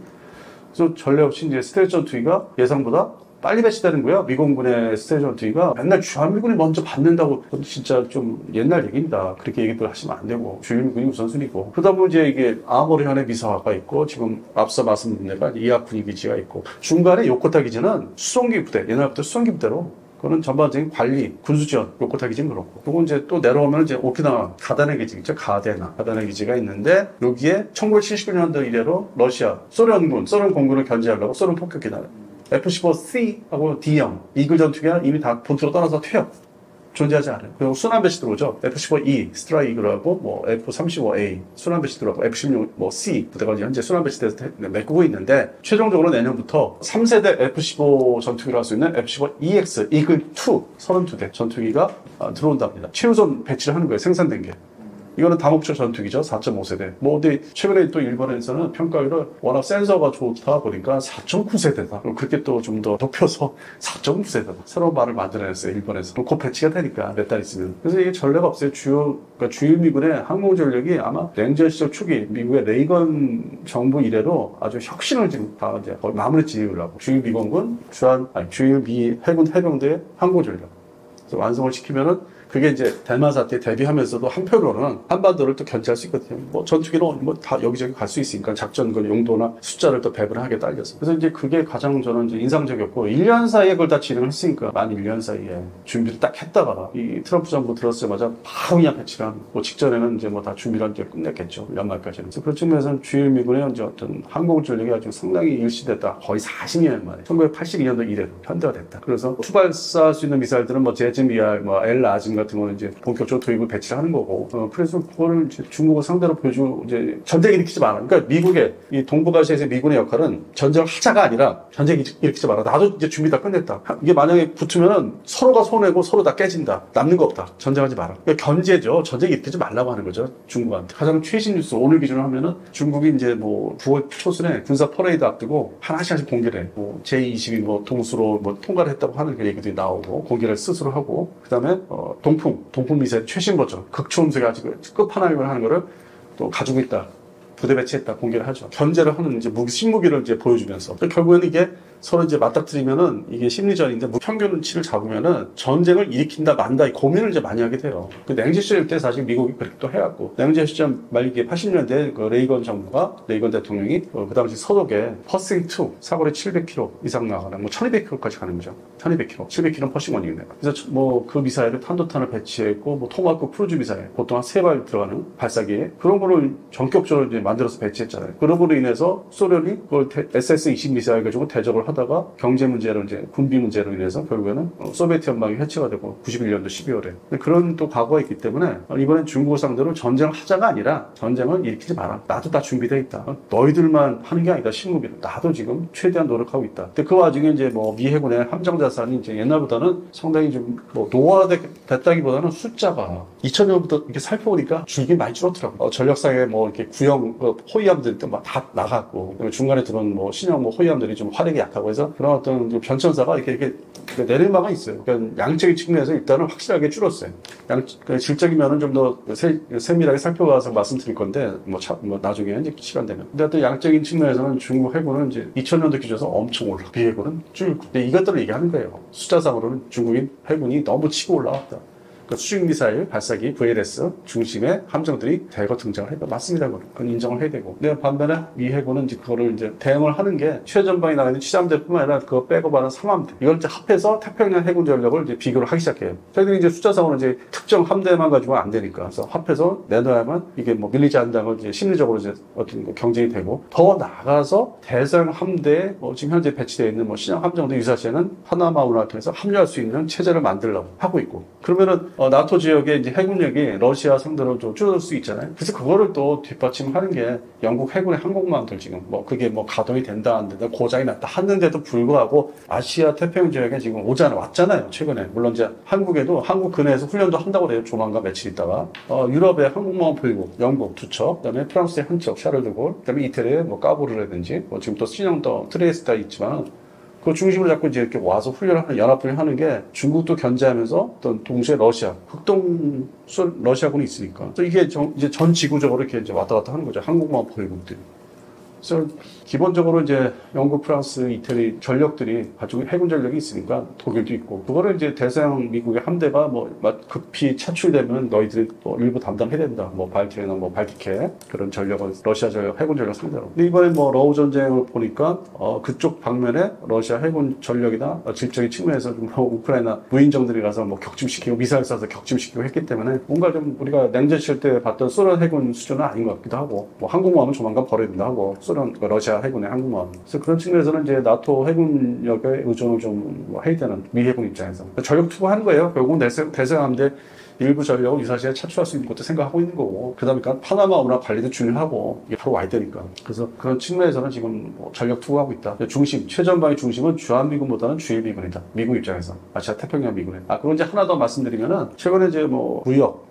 그래서 전례 없이 이제 스텔스 전투기가 예상보다 빨리 배치되는 거야. 미공군의 스텔스 전투기가 맨날 주한미군이 먼저 받는다고 진짜 좀 옛날 얘기입니다. 그렇게 얘기들 하시면 안 되고 주한미군이 우선순위고 그러다 보면 이제 이게 아모리현의 미사화가 있고 지금 앞서 말씀드린 데가 이하쿠니 기지가 있고 중간에 요코타 기지는 수송기 부대 옛날부터 수송기 부대로 그거는 전반적인 관리, 군수지원, 요코타 기지는 그렇고. 그리고 이제 또 내려오면 이제 오키나와 가다네 기지 있죠. 가다네 기지가 있는데 여기에 1979년도 이래로 러시아, 소련 공군을 견제하려고 소련 폭격기다. F-15C하고 D형, 이글 전투기가 이미 다 본토로 떠나서 퇴역. 존재하지 않아요. 그리고 순환 배치 들어오죠. F-15E, 스트라이크라고, 뭐, F-35A, 순환 배치 들어오고, F-16, 뭐, C 부대가 현재 순환 배치돼서 메꾸고 있는데, 최종적으로 내년부터 3세대 F-15 전투기를 할 수 있는 F-15EX, 이글2, 32대 전투기가 들어온답니다. 최우선 배치를 하는 거예요. 생산된 게. 이거는 다목적 전투기죠. 4.5세대. 뭐, 근데 최근에 또 일본에서는 평가율을 워낙 센서가 좋다 보니까 4.9세대다. 그렇게 또 좀 더 높여서 4.9세대다. 새로운 말을 만들어냈어요. 일본에서. 곧 배치가 되니까 몇 달 있으면. 그래서 이게 전례가 없어요. 그러니까 주일미군의 항공전력이 아마 냉전 시절 초기 미국의 레이건 정부 이래로 아주 혁신을 지금 다 이제 거의 마무리 지으려고. 주일미군군, 주일미 해군 해병대의 항공전력. 그래서 완성을 시키면은 그게 이제 대만 사태에 대비하면서도 한편으로는 한반도를 또 견제할 수 있거든요. 뭐 전투기는 뭐 다 여기저기 갈 수 있으니까 작전 그 용도나 숫자를 또 배분하게 딸려서. 그래서 이제 그게 가장 저는 이제 인상적이었고 1년 사이에 그걸 다 진행을 했으니까 만 1년 사이에 준비를 딱 했다가 이 트럼프 정부 들었자마자 바로 그냥 배치를 하는. 뭐 직전에는 이제 뭐 다 준비를 이제 끝냈겠죠. 연말까지는. 그래서 그런 측면에서는 주일미군의 이제 어떤 항공 전력이 아주 상당히 일시됐다. 거의 40년 만에. 1982년도 이래로 현대화됐다. 그래서 투발사할 수 있는 미사일들은 뭐 제즈미알, 뭐 엘라즘 같은 거는 이제 본격적으로 도입을 배치를 하는 거고, 그래서 그거를 이제 중국을 상대로 보여주고, 이제 전쟁 일으키지 마라. 그러니까 미국의, 이 동북아시아에서 미군의 역할은 전쟁을 하자가 아니라 전쟁 일으키지 마라. 나도 이제 준비 다 끝냈다. 이게 만약에 붙으면은 서로가 손해고 서로 다 깨진다. 남는 거 없다. 전쟁하지 마라. 그러니까 견제죠. 전쟁 일으키지 말라고 하는 거죠. 중국한테. 가장 최신 뉴스, 오늘 기준으로 하면은 중국이 이제 뭐 9월 초순에 군사 퍼레이드 앞두고 하나씩 공개를 해. 뭐 제22 뭐 동수로 뭐 통과를 했다고 하는 그 얘기들이 나오고, 공개를 스스로 하고, 그 다음에, 동풍 미사일 최신 버전, 극초음속에 아직 끝판왕을 하는 거를 또 가지고 있다. 부대 배치했다. 공개를 하죠. 견제를 하는 이제 신무기를 이제 보여주면서. 결국에는 이게 서로 이제 맞닥뜨리면은 이게 심리전인데 평균치를 잡으면은 전쟁을 일으킨다 만다 이 고민을 이제 많이 하게 돼요. 그 냉전 시절 때 사실 미국이 그렇게 또 해왔고 냉전 시절 말기에 80년대 그 레이건 정부가 레이건 대통령이 그 당시 서독에 퍼싱2 사거리 700km 이상 나가는 뭐 1200km까지 가는 거죠. 1200km, 700km는 퍼싱1이네요. 그래서 뭐 그 미사일을 탄도탄을 배치했고 뭐 토마호크 크루즈 미사일 보통 한 3발 들어가는 발사기에 그런 거를 전격적으로 이제 만들어서 배치했잖아요. 그런 거로 인해서 소련이 그걸 SS-20 미사일 가지고 대적을 하다가 경제 문제로 이제 군비 문제로 인해서 결국에는 소비에트 연방이 해체가 되고 91년도 12월에 그런 또 과거가 있기 때문에 이번엔 중국을 상대로 전쟁을 하자가 아니라 전쟁을 일으키지 마라. 나도 다 준비되어 있다. 너희들만 하는 게 아니다. 신무비로 나도 지금 최대한 노력하고 있다. 근데 그 와중에 이제 뭐 미 해군의 함정 자산이 이제 옛날보다는 상당히 좀 뭐 노화됐다기보다는 숫자가 2000년부터 이렇게 살펴보니까 줄긴 많이 줄었더라고요. 전력상에 뭐 이렇게 구형 호위함들 막 다 나갔고 중간에 들어온 뭐 신형 뭐 호위함들이 좀 화력이 약하고 해서 그런 어떤 그 변천사가 이렇게 내릴만한 있어요. 그러니까 양적인 측면에서 일단은 확실하게 줄었어요. 질적인 면은 좀 더 세밀하게 살펴봐서 말씀드릴 건데 뭐 나중에 이제 시간 되면. 근데 또 양적인 측면에서는 중국 해군은 이제 2000년도 기준에서 엄청 올라. 미 해군은 줄고. 근데 이것들을 얘기하는 거예요. 숫자상으로는 중국인 해군이 너무 치고 올라왔다. 수직미사일 발사기 VLS 중심의 함정들이 대거 등장을 해요. 맞습니다. 그건 인정을 해야 되고. 근데 반면에 미 해군은 이제 그거를 이제 대응을 하는 게 최전방에 나가 있는 치잠대뿐만 아니라 그거 빼고 받은 상함대. 이걸 이제 합해서 태평양 해군 전력을 이제 비교를 하기 시작해요. 저희들이 이제 숫자상으로 이제 특정 함대만 가지고는 안 되니까. 그래서 합해서 내놔야만 이게 뭐 밀리지 않는다고 이제 심리적으로 이제 어떤 경쟁이 되고 더 나가서 대서양 함대에 지금 현재 배치되어 있는 뭐 신형 함정도 유사시에는 파나마 운하를 통해서 합류할 수 있는 체제를 만들려고 하고 있고. 그러면은 나토 지역의 이제 해군력이 러시아 상대로 좀 줄어들 수 있잖아요. 그래서 그거를 또 뒷받침하는 게 영국 해군의 항공모함들 지금 뭐 그게 뭐 가동이 된다 안 된다 고장이 났다 하는데도 불구하고 아시아 태평양 지역에 지금 왔잖아요. 최근에 물론 이제 한국에도 한국 근해에서 훈련도 한다고 그래요. 조만간 며칠 있다가 유럽의 항공모함 보이고 영국 두 척, 그다음에 프랑스의 한 척 샤를드골, 그다음에 이태리의 뭐 까보르라든지 뭐 지금 또 신형 또 트레이스타 있지만. 그 중심으로 자꾸 이제 이렇게 와서 훈련을 하는, 연합훈련 하는 게 중국도 견제하면서 또 동시에 러시아, 러시아군이 있으니까. 그래서 이게 이제 전 지구적으로 이렇게 이제 왔다 갔다 하는 거죠. 항공모함 보유국들이. 그래서 기본적으로 이제 영국, 프랑스, 이태리 전력들이 가지고 해군 전력이 있으니까 독일도 있고 그거를 이제 대서양 미국의 함대가 뭐 급히 차출되면 너희들이 뭐 일부 담당해야 된다. 뭐 발티해나 뭐 발티케 그런 전력은 러시아 전력, 해군 전력 상대로. 근데 이번에 뭐 러우 전쟁을 보니까 그쪽 방면에 러시아 해군 전력이나 질적인 측면에서 좀 우크라이나 무인정들이 가서 뭐 격침시키고 미사일 쏴서 격침시키고 했기 때문에 뭔가 좀 우리가 냉전 시절 때 봤던 소련 해군 수준은 아닌 것 같기도 하고 뭐 항공모함은 조만간 버려야 된다 하고 소련, 러시아 해군의 항공모함. 그래서 그런 측면에서는 이제 나토 해군력의 의존을 좀 해야 되는 미 해군 입장에서. 전력 투구하는 거예요. 결국은 대서양함대 일부 전력을 유사시에 차출할 수 있는 것도 생각하고 있는 거고. 그다음에 파나마 운하 관리도 중요하고 이게 바로 와야 되니까. 그래서 그런 측면에서는 지금 전력 투구하고 있다. 중심, 최전방의 중심은 주한미군보다는 주일미군이다. 미국 입장에서. 아시아 태평양 미군에. 그건 이제 하나 더 말씀드리면은 최근에 이제 뭐 무역,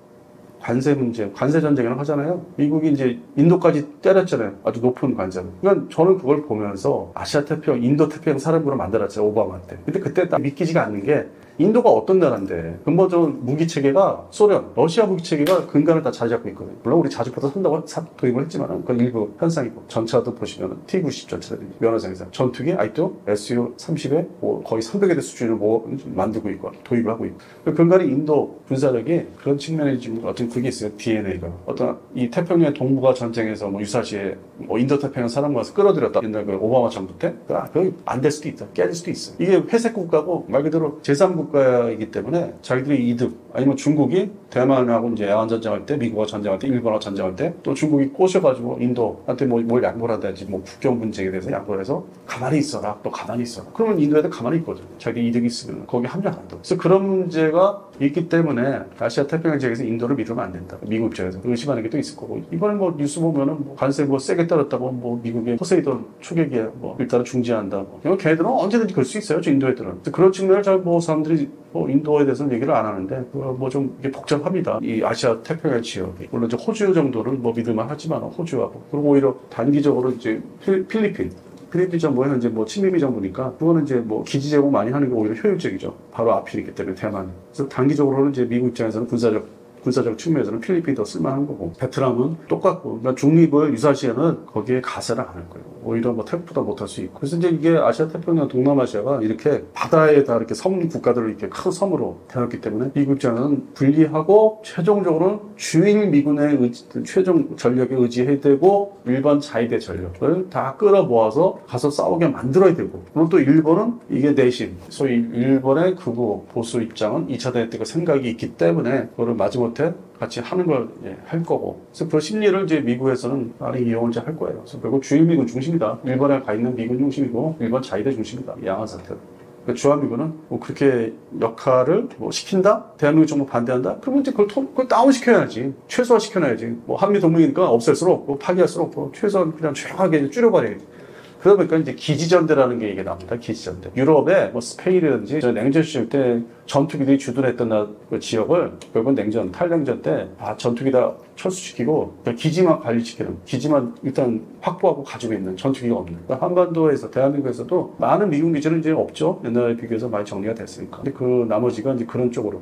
관세 문제, 관세 전쟁이라고 하잖아요. 미국이 이제 인도까지 때렸잖아요. 아주 높은 관세로. 그러니까 저는 그걸 보면서 아시아 태평양, 인도 태평양 사령부를 만들었죠. 오바마 때. 근데 그때 딱 믿기지가 않는 게 인도가 어떤 나라인데 근본적인 무기 체계가 소련, 러시아 무기 체계가 근간을 다 자리 잡고 있거든요. 물론 우리 자주포도 산다고 도입을 했지만 그건 일부 현상이고 전차도 보시면 T-90 전차라든지 면허상에서 전투기 아직도 Su-30에 뭐 거의 300여 대 수준을 뭐 만들고 있고 도입을 하고 있고 근간이 인도 군사력이 그런 측면에 지금 어떤 그게 있어요. DNA가 어떤 이 태평양 동북아 전쟁에서 뭐 유사시에 뭐 인도 태평양 사령부에서 끌어들였다. 옛날 그 오바마 정부 때 그게 안 될 수도 있다. 깨질 수도 있어. 이게 회색 국가고 말 그대로 제3국 국가이기 때문에 자기들이 이득 아니면 중국이 대만하고 이제 야한 전쟁할 때 미국과 전쟁할 때 일본하고 전쟁할 때 또 중국이 꼬셔가지고 인도한테 뭘 양보를 한다든지 뭐 국경 분쟁에 대해서 양보를 해서 가만히 있어라 또 가만히 있어라 그러면 인도에도 가만히 있거든. 자기 이득이 있으면 거기 합류한다. 그래서 그런 문제가 있기 때문에 아시아 태평양 지역에서 인도를 믿으면 안 된다. 미국 입장에서 의심하는 게 또 있을 거고 이번에 뭐 뉴스 보면은 뭐 관세 뭐 세게 떨었다고 뭐 미국의 포세이돈 초계기에 뭐 일단은 중지한다. 뭐 걔네들은 언제든지 그럴 수 있어요. 인도 애들은. 그런 측면을 잘 뭐 사람들이 뭐 인도에 대해서는 얘기를 안 하는데 뭐 좀 이게 복잡합니다. 이 아시아 태평양 지역이 물론 이제 호주 정도는 뭐 믿을만 하지만 호주하고 그리고 오히려 단기적으로 이제 필리핀 정부에는 이제 뭐 친미미 정부니까 그거는 이제 뭐 기지 제공 많이 하는 게 오히려 효율적이죠. 바로 앞이기 때문에 대만이. 그래서 단기적으로는 이제 미국 입장에서는 군사적 측면에서는 필리핀이 더 쓸만한 거고 베트남은 똑같고 그러니까 중립을 유사시에는 거기에 가세는 않을 거예요. 오히려 뭐 태국보다 못할 수 있고 그래서 이제 이게 아시아 태평양 동남아시아가 이렇게 바다에다 이렇게 섬 국가들을 이렇게 큰 섬으로 대놨기 때문에 미국 입장에서는 분리하고 최종적으로는 주일 미군의 최종 전력에 의지해야 되고 일반 자위대 전력을 다 끌어모아서 가서 싸우게 만들어야 되고 물론 또 일본은 이게 내심 소위 일본의 극우 보수 입장은 2차 대전 때 그 생각이 있기 때문에 그거를 마지못해 못해 같이 하는 걸 할 거고. 그래서 그 심리를 이제 미국에서는 많이 이용을 이제 할 거예요. 그래서 결국 주일미군 중심이다. 일본에 가 있는 미군 중심이고 일본 자위대 중심이다. 양안 사태. 그러니까 주한미군은 뭐 그렇게 역할을 뭐 시킨다? 대한민국 정부 반대한다? 그러면 이제 그걸 다운시켜야지. 최소화 시켜놔야지. 뭐 한미동맹이니까 없앨 수는 없고 파기할 수는 없고 최소한 그냥 조용하게 줄여버려야지. 그러다 보니까 이제 기지전대라는 게 이게 나옵니다. 기지전대. 유럽에 뭐 스페인이라든지 냉전 시절 때 전투기들이 주둔했던 그 지역을 결국은 냉전, 탈냉전 때 전투기 다 철수시키고 그냥 기지만 관리시키는, 기지만 일단 확보하고 가지고 있는, 전투기가 없는. 그러니까 한반도에서, 대한민국에서도 많은 미군 기지는 이제 없죠. 옛날에 비교해서 많이 정리가 됐으니까. 근데 그 나머지가 이제 그런 쪽으로.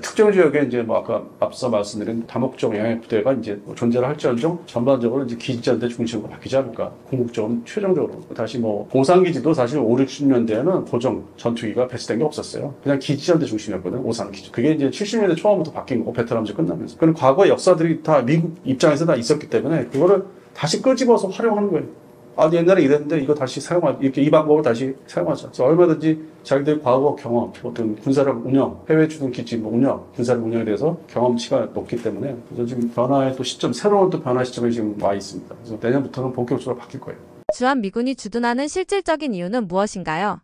특정 지역에 이제 뭐 아까 앞서 말씀드린 다목적 영향 부대가 이제 존재를 할지언정 전반적으로 이제 기지전대 중심으로 바뀌지 않을까. 궁극적으로 최종적으로 다시 뭐 공산기지도 사실 5, 60년대에는 고정 전투기가 배치된 게 없었어요. 그냥 기지전대 중심이었거든요. 오산기지. 그게 이제 70년대 초반부터 바뀐 거고 베트남전 끝나면서. 그런 과거 역사들이 다 미국 입장에서 다 있었기 때문에 그거를 다시 끄집어서 활용하는 거예요. 옛날에 이랬는데 이거 다시 사용하자. 이렇게 이 방법을 다시 사용하자. 그래서 얼마든지 자기들 과거 경험, 어떤 군사력 운영, 해외 주둔 기지 운영, 군사력 운영에 대해서 경험치가 높기 때문에 그래서 지금 변화의 또 시점, 새로운 또 변화 시점에 지금 와 있습니다. 그래서 내년부터는 본격적으로 바뀔 거예요. 주한미군이 주둔하는 실질적인 이유는 무엇인가요?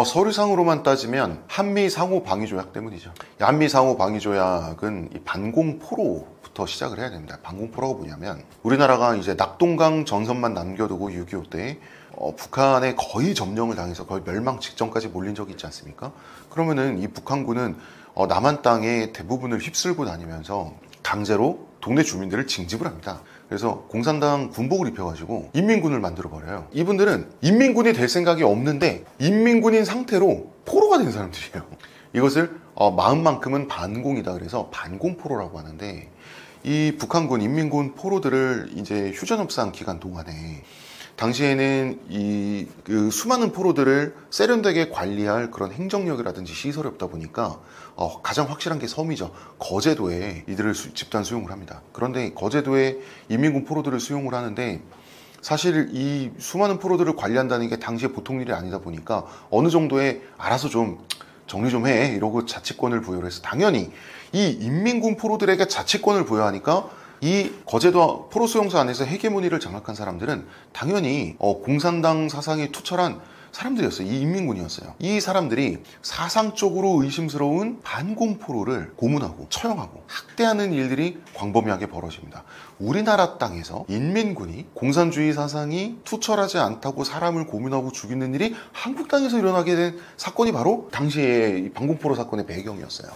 서류상으로만 따지면 한미 상호 방위 조약 때문이죠. 한미 상호 방위 조약은 이 반공포로부터 시작을 해야 됩니다. 반공포로가 뭐냐면 우리나라가 이제 낙동강 전선만 남겨두고 6.25 때 북한에 거의 점령을 당해서 거의 멸망 직전까지 몰린 적이 있지 않습니까? 그러면은 이 북한군은 남한 땅의 대부분을 휩쓸고 다니면서 강제로 동네 주민들을 징집을 합니다. 그래서 공산당 군복을 입혀가지고 인민군을 만들어버려요. 이분들은 인민군이 될 생각이 없는데 인민군인 상태로 포로가 된 사람들이에요. 이것을 마음만큼은 반공이다 그래서 반공포로라고 하는데, 이 북한군 인민군 포로들을 이제 휴전협상 기간 동안에 당시에는 그 수많은 포로들을 세련되게 관리할 그런 행정력이라든지 시설이 없다 보니까 가장 확실한 게 섬이죠. 거제도에 이들을 집단 수용을 합니다. 그런데 거제도에 인민군 포로들을 수용을 하는데 사실 이 수많은 포로들을 관리한다는 게 당시에 보통 일이 아니다 보니까 어느 정도의 알아서 좀 정리 좀 해 이러고 자치권을 부여를 해서, 당연히 이 인민군 포로들에게 자치권을 부여하니까 이 거제도 포로 수용소 안에서 헤게모니를 장악한 사람들은 당연히 공산당 사상이 투철한 사람들이었어요. 이 인민군이었어요. 이 사람들이 사상적으로 의심스러운 반공포로를 고문하고 처형하고 학대하는 일들이 광범위하게 벌어집니다. 우리나라 땅에서 인민군이 공산주의 사상이 투철하지 않다고 사람을 고문하고 죽이는 일이 한국 땅에서 일어나게 된 사건이 바로 당시의 반공포로 사건의 배경이었어요.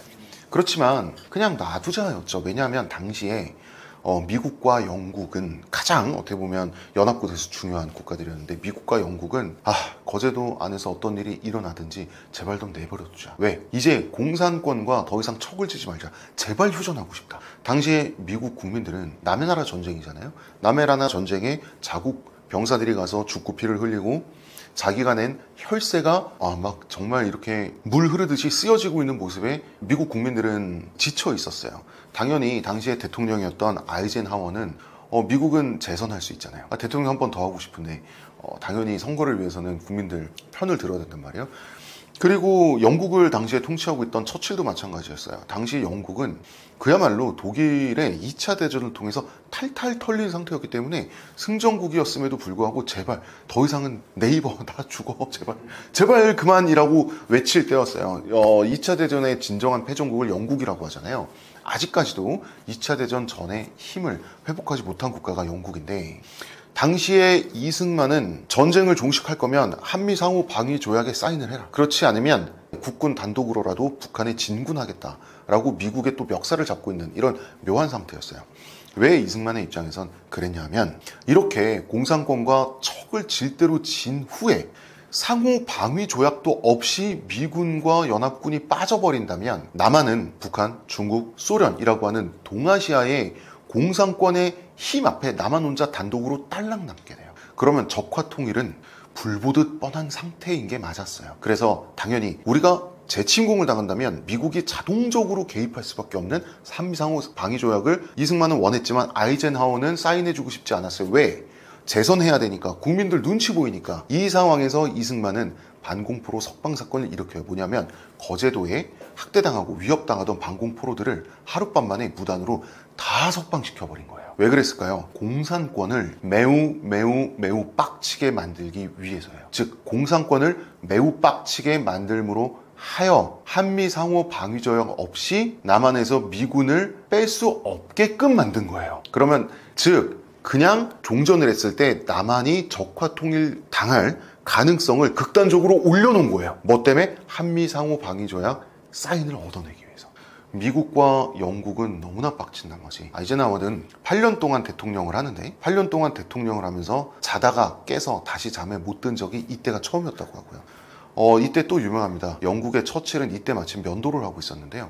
그렇지만 그냥 놔두자였죠. 왜냐하면 당시에 미국과 영국은 가장 어떻게 보면 연합국에서 중요한 국가들이었는데, 미국과 영국은 거제도 안에서 어떤 일이 일어나든지 제발 좀 내버려두자. 왜? 이제 공산권과 더 이상 척을 지지 말자. 제발 휴전하고 싶다. 당시에 미국 국민들은 남의 나라 전쟁이잖아요. 남의 나라 전쟁에 자국 병사들이 가서 죽고 피를 흘리고 자기가 낸 혈세가 막 정말 이렇게 물 흐르듯이 쓰여지고 있는 모습에 미국 국민들은 지쳐 있었어요. 당연히 당시에 대통령이었던 아이젠하워는 미국은 재선할 수 있잖아요. 대통령 한 번 더 하고 싶은데 당연히 선거를 위해서는 국민들 편을 들어야 된단 말이에요. 그리고 영국을 당시에 통치하고 있던 처칠도 마찬가지였어요. 당시 영국은 그야말로 독일의 2차 대전을 통해서 탈탈 털린 상태였기 때문에 승전국이었음에도 불구하고 제발 더 이상은 네이버 나 죽어 제발 그만이라고 외칠 때였어요. 2차 대전의 진정한 패전국을 영국이라고 하잖아요. 아직까지도 2차 대전 전에 힘을 회복하지 못한 국가가 영국인데, 당시에 이승만은 전쟁을 종식할 거면 한미 상호 방위 조약에 사인을 해라. 그렇지 않으면 국군 단독으로라도 북한에 진군하겠다라고 미국의 또 멱살을 잡고 있는 이런 묘한 상태였어요. 왜 이승만의 입장에선 그랬냐면, 이렇게 공산권과 척을 질대로 진 후에 상호 방위 조약도 없이 미군과 연합군이 빠져버린다면 남한은 북한, 중국, 소련이라고 하는 동아시아의 공산권의 힘 앞에 남한 혼자 단독으로 딸랑 남게 돼요. 그러면 적화 통일은 불보듯 뻔한 상태인 게 맞았어요. 그래서 당연히 우리가 재침공을 당한다면 미국이 자동적으로 개입할 수밖에 없는 한미상호 방위조약을 이승만은 원했지만 아이젠하워는 사인해주고 싶지 않았어요. 왜? 재선해야 되니까, 국민들 눈치 보이니까. 이 상황에서 이승만은 반공포로 석방 사건을 일으켜요. 뭐냐면 거제도에 학대당하고 위협당하던 반공포로들을 하룻밤 만에 무단으로 다 석방시켜버린 거예요. 왜 그랬을까요? 공산권을 매우 빡치게 만들기 위해서예요. 즉 공산권을 매우 빡치게 만들므로 하여 한미 상호 방위 조약 없이 남한에서 미군을 뺄 수 없게끔 만든 거예요. 그러면 즉 그냥 종전을 했을 때 남한이 적화 통일 당할 가능성을 극단적으로 올려놓은 거예요. 뭐 때문에? 한미 상호 방위 조약 사인을 얻어내기 위해서. 미국과 영국은 너무나 빡친 나머지 아이젠하워는 8년 동안 대통령을 하는데 8년 동안 대통령을 하면서 자다가 깨서 다시 잠에 못 든 적이 이때가 처음이었다고 하고요. 이때 또 유명합니다. 영국의 처칠은 이때 마침 면도를 하고 있었는데요.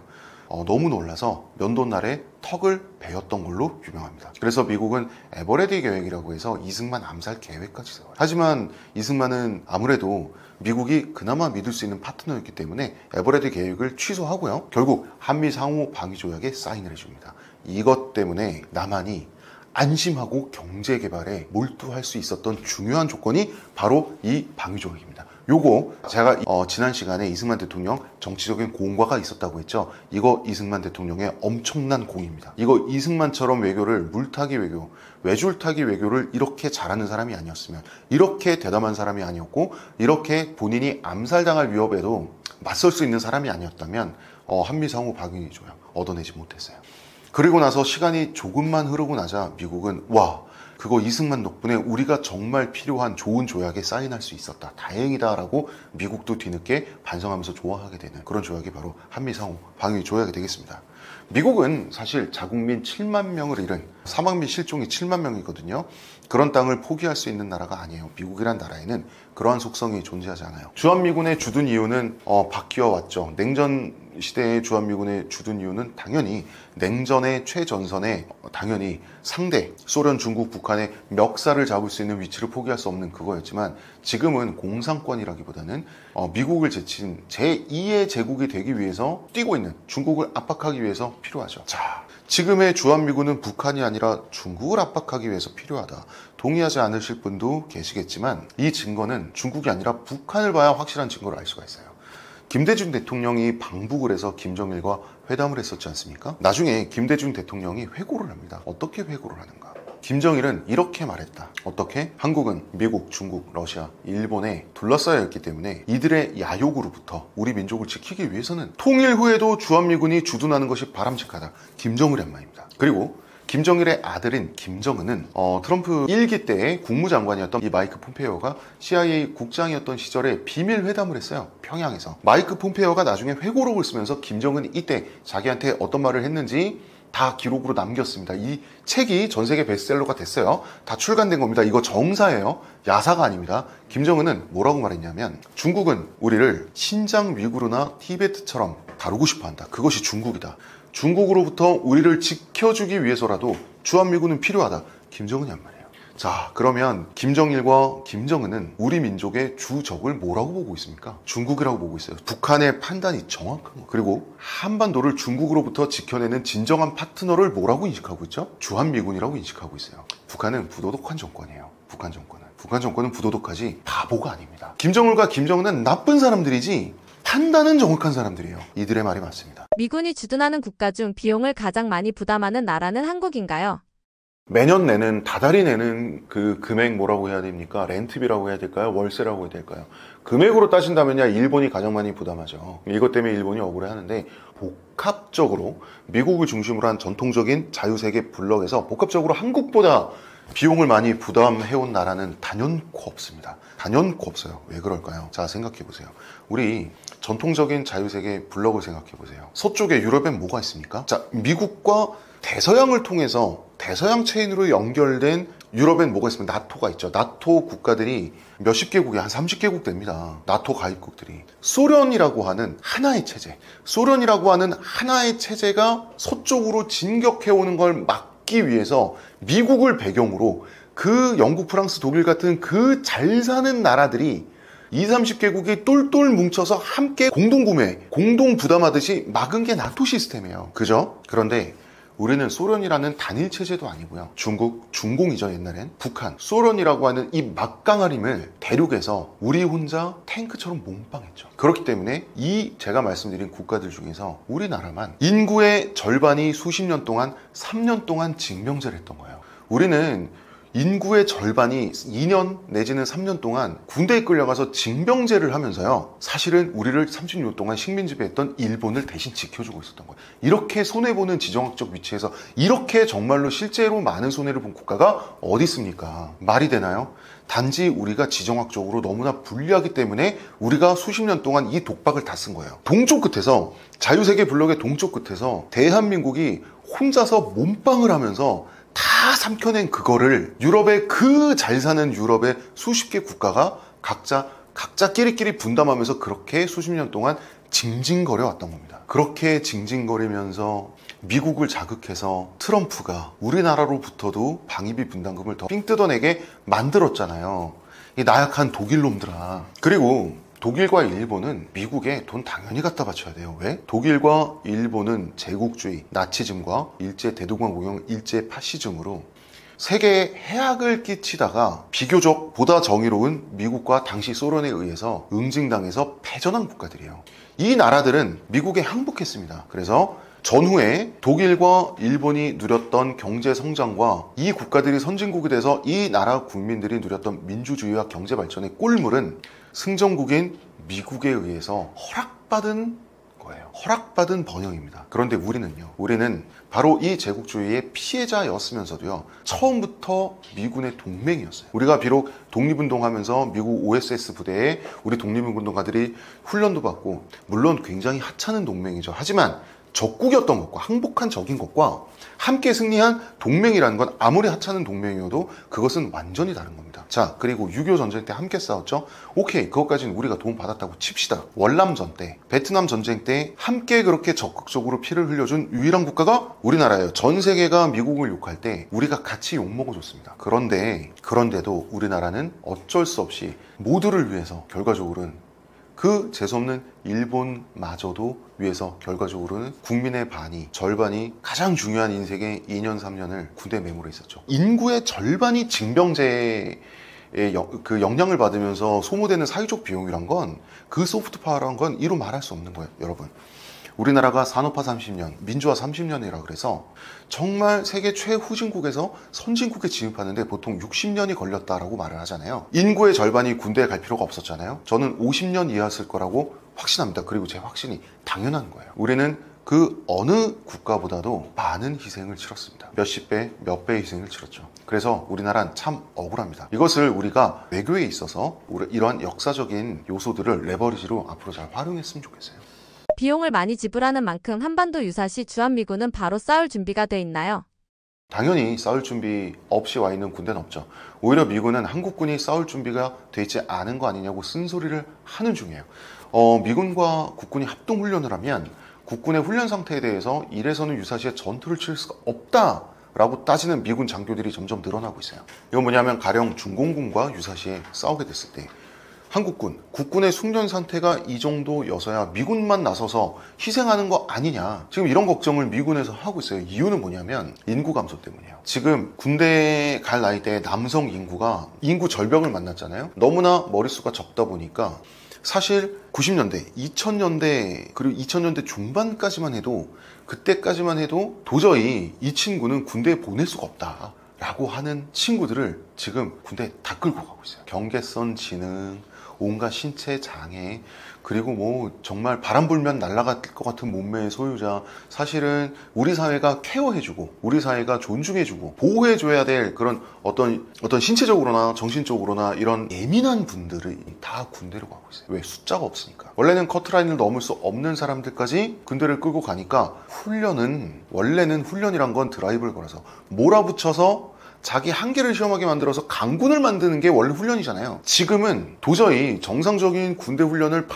너무 놀라서 면도날에 턱을 베었던 걸로 유명합니다. 그래서 미국은 에버레디 계획이라고 해서 이승만 암살 계획까지 세워요. 하지만 이승만은 아무래도 미국이 그나마 믿을 수 있는 파트너였기 때문에 에버레디 계획을 취소하고요. 결국 한미 상호 방위 조약에 사인을 해줍니다. 이것 때문에 남한이 안심하고 경제 개발에 몰두할 수 있었던 중요한 조건이 바로 이 방위 조약입니다. 요거 제가 지난 시간에 이승만 대통령 정치적인 공과가 있었다고 했죠. 이거 이승만 대통령의 엄청난 공입니다. 이거 이승만처럼 외교를 물타기 외교, 외줄타기 외교를 이렇게 잘하는 사람이 아니었으면, 이렇게 대담한 사람이 아니었고, 이렇게 본인이 암살당할 위협에도 맞설 수 있는 사람이 아니었다면 한미 상호 방위 조약 얻어내지 못했어요. 그리고 나서 시간이 조금만 흐르고 나자 미국은 와, 그거 이승만 덕분에 우리가 정말 필요한 좋은 조약에 사인할 수 있었다. 다행이다 라고 미국도 뒤늦게 반성하면서 좋아하게 되는 그런 조약이 바로 한미상호 방위 조약이 되겠습니다. 미국은 사실 자국민 7만 명을 잃은 사막 및 실종이 7만 명이거든요. 그런 땅을 포기할 수 있는 나라가 아니에요. 미국이란 나라에는 그러한 속성이 존재하지 않아요. 주한미군의 주둔 이유는 바뀌어 왔죠. 냉전 시대의 주한미군의 주둔 이유는 당연히 냉전의 최전선에 당연히 상대 소련, 중국, 북한의 멱살을 잡을 수 있는 위치를 포기할 수 없는 그거였지만 지금은 공산권이라기보다는 미국을 제친 제2의 제국이 되기 위해서 뛰고 있는 중국을 압박하기 위해서 필요하죠. 자, 지금의 주한미군은 북한이 아니라 중국을 압박하기 위해서 필요하다. 동의하지 않으실 분도 계시겠지만 이 증거는 중국이 아니라 북한을 봐야 확실한 증거를 알 수가 있어요. 김대중 대통령이 방북을 해서 김정일과 회담을 했었지 않습니까? 나중에 김대중 대통령이 회고를 합니다. 어떻게 회고를 하는가? 김정일은 이렇게 말했다. 어떻게? 한국은 미국, 중국, 러시아, 일본에 둘러싸여 있기 때문에 이들의 야욕으로부터 우리 민족을 지키기 위해서는 통일 후에도 주한미군이 주둔하는 것이 바람직하다. 김정일의 말입니다. 그리고 김정일의 아들인 김정은은 트럼프 1기 때의 국무장관이었던 이 마이크 폼페이오가 CIA 국장이었던 시절에 비밀 회담을 했어요. 평양에서. 마이크 폼페이오가 나중에 회고록을 쓰면서 김정은이 이때 자기한테 어떤 말을 했는지 다 기록으로 남겼습니다. 이 책이 전 세계 베스트셀러가 됐어요. 다 출간된 겁니다. 이거 정사예요. 야사가 아닙니다. 김정은은 뭐라고 말했냐면 중국은 우리를 신장 위구르나 티베트처럼 다루고 싶어 한다. 그것이 중국이다. 중국으로부터 우리를 지켜주기 위해서라도 주한미군은 필요하다. 김정은이 한 말이에요. 자, 그러면 김정일과 김정은은 우리 민족의 주적을 뭐라고 보고 있습니까? 중국이라고 보고 있어요. 북한의 판단이 정확한 거. 그리고 한반도를 중국으로부터 지켜내는 진정한 파트너를 뭐라고 인식하고 있죠? 주한미군이라고 인식하고 있어요. 북한은 부도덕한 정권이에요. 북한 정권은 부도덕하지 바보가 아닙니다. 김정일과 김정은은 나쁜 사람들이지 판단은 정확한 사람들이에요. 이들의 말이 맞습니다. 미군이 주둔하는 국가 중 비용을 가장 많이 부담하는 나라는 한국인가요? 매년 내는 다달이 내는 그 금액 뭐라고 해야 됩니까? 렌트비라고 해야 될까요? 월세라고 해야 될까요? 금액으로 따진다면야 일본이 가장 많이 부담하죠. 이것 때문에 일본이 억울해하는데 복합적으로 미국을 중심으로 한 전통적인 자유세계 블록에서 복합적으로 한국보다 비용을 많이 부담해온 나라는 단연코 없습니다. 단연코 없어요. 왜 그럴까요? 자, 생각해보세요. 우리 전통적인 자유세계 블록을 생각해보세요. 서쪽에 유럽엔 뭐가 있습니까? 자, 미국과 대서양을 통해서 대서양 체인으로 연결된 유럽엔 뭐가 있습니까? 나토가 있죠. 나토 국가들이 몇십 개국이 한 30개국 됩니다. 나토 가입국들이. 소련이라고 하는 하나의 체제가 서쪽으로 진격해오는 걸 막기 위해서 미국을 배경으로 그 영국, 프랑스, 독일 같은 그 잘 사는 나라들이 20, 30개국이 똘똘 뭉쳐서 함께 공동구매, 공동부담하듯이 막은 게 나토 시스템이에요. 그죠? 그런데 우리는 소련이라는 단일 체제도 아니고요. 중국, 중공이죠 옛날엔. 북한, 소련이라고 하는 이 막강한 힘을 대륙에서 우리 혼자 탱크처럼 몸빵했죠. 그렇기 때문에 이 제가 말씀드린 국가들 중에서 우리나라만 인구의 절반이 수십 년 동안 3년 동안 징병제를 했던 거예요. 우리는 인구의 절반이 2년 내지는 3년 동안 군대에 끌려가서 징병제를 하면서요, 사실은 우리를 30년 동안 식민지배했던 일본을 대신 지켜주고 있었던 거예요. 이렇게 손해보는 지정학적 위치에서 이렇게 정말로 실제로 많은 손해를 본 국가가 어디 있습니까? 말이 되나요? 단지 우리가 지정학적으로 너무나 불리하기 때문에 우리가 수십 년 동안 이 독박을 다 쓴 거예요. 동쪽 끝에서, 자유세계 블록의 동쪽 끝에서 대한민국이 혼자서 몸빵을 하면서 다 삼켜낸 그거를 유럽의 그 잘 사는 유럽의 수십 개 국가가 각자 끼리끼리 분담하면서 그렇게 수십 년 동안 징징거려 왔던 겁니다. 그렇게 징징거리면서 미국을 자극해서 트럼프가 우리나라로부터도 방위비 분담금을 더 삥 뜯어내게 만들었잖아요. 이 나약한 독일 놈들아. 그리고 독일과 일본은 미국에 돈 당연히 갖다 바쳐야 돼요. 왜? 독일과 일본은 제국주의, 나치즘과 일제 대동강공영, 일제 파시즘으로 세계에 해악을 끼치다가 비교적 보다 정의로운 미국과 당시 소련에 의해서 응징당해서 패전한 국가들이에요. 이 나라들은 미국에 항복했습니다. 그래서 전후에 독일과 일본이 누렸던 경제 성장과 이 국가들이 선진국이 돼서 이 나라 국민들이 누렸던 민주주의와 경제 발전의 꿀물은 승전국인 미국에 의해서 허락받은 거예요. 허락받은 번영입니다. 그런데 우리는 바로 이 제국주의의 피해자였으면서도요, 처음부터 미군의 동맹이었어요. 우리가 비록 독립운동하면서 미국 OSS 부대에 우리 독립운동가들이 훈련도 받고, 물론 굉장히 하찮은 동맹이죠. 하지만 적국이었던 것과 항복한 적인 것과 함께 승리한 동맹이라는 건 아무리 하찮은 동맹이어도 그것은 완전히 다른 겁니다. 자, 그리고 6.25 전쟁 때 함께 싸웠죠. 오케이, 그것까지는 우리가 도움 받았다고 칩시다. 월남전 때, 베트남 전쟁 때 함께 그렇게 적극적으로 피를 흘려준 유일한 국가가 우리나라예요. 전 세계가 미국을 욕할 때 우리가 같이 욕먹어줬습니다. 그런데도 우리나라는 어쩔 수 없이 모두를 위해서 결과적으로는 그 재수없는 일본마저도 위해서 결과적으로는 국민의 절반이 가장 중요한 인생의 2년, 3년을 군대에 매몰해 있었죠. 인구의 절반이 징병제의 그 영향을 받으면서 소모되는 사회적 비용이란 건, 그 소프트 파워란 건 이루 말할 수 없는 거예요, 여러분. 우리나라가 산업화 30년, 민주화 30년이라 그래서 정말 세계 최후진국에서 선진국에 진입하는데 보통 60년이 걸렸다라고 말을 하잖아요. 인구의 절반이 군대에 갈 필요가 없었잖아요. 저는 50년 이하였을 거라고 확신합니다. 그리고 제 확신이 당연한 거예요. 우리는 그 어느 국가보다도 많은 희생을 치렀습니다. 몇십 배, 몇 배의 희생을 치렀죠. 그래서 우리나라는 참 억울합니다. 이것을 우리가 외교에 있어서 이러한 역사적인 요소들을 레버리지로 앞으로 잘 활용했으면 좋겠어요. 비용을 많이 지불하는 만큼 한반도 유사시 주한미군은 바로 싸울 준비가 돼 있나요? 당연히 싸울 준비 없이 와 있는 군대는 없죠. 오히려 미군은 한국군이 싸울 준비가 돼 있지 않은 거 아니냐고 쓴소리를 하는 중이에요. 미군과 국군이 합동훈련을 하면 국군의 훈련 상태에 대해서 이래서는 유사시에 전투를 칠 수가 없다라고 따지는 미군 장교들이 점점 늘어나고 있어요. 이건 뭐냐면 가령 중공군과 유사시에 싸우게 됐을 때 한국군, 국군의 숙련 상태가 이 정도여서야 미군만 나서서 희생하는 거 아니냐. 지금 이런 걱정을 미군에서 하고 있어요. 이유는 뭐냐면 인구 감소 때문이에요. 지금 군대에 갈 나이대에 남성 인구 절벽을 만났잖아요. 너무나 머릿수가 적다 보니까 사실 90년대, 2000년대, 그리고 2000년대 중반까지만 해도, 그때까지만 해도 도저히 이 친구는 군대에 보낼 수가 없다 라고 하는 친구들을 지금 군대에 다 끌고 가고 있어요. 경계선 지능, 온갖 신체 장애, 그리고 뭐 정말 바람 불면 날아갈 것 같은 몸매의 소유자, 사실은 우리 사회가 케어해주고 우리 사회가 존중해주고 보호해줘야 될 그런 어떤 신체적으로나 정신적으로나 이런 예민한 분들이 다 군대로 가고 있어요. 왜? 숫자가 없으니까. 원래는 커트라인을 넘을 수 없는 사람들까지 군대를 끌고 가니까 원래는 훈련이란 건 드라이브를 걸어서 몰아붙여서 자기 한계를 시험하게 만들어서 강군을 만드는 게 원래 훈련이잖아요. 지금은 도저히 정상적인 군대 훈련을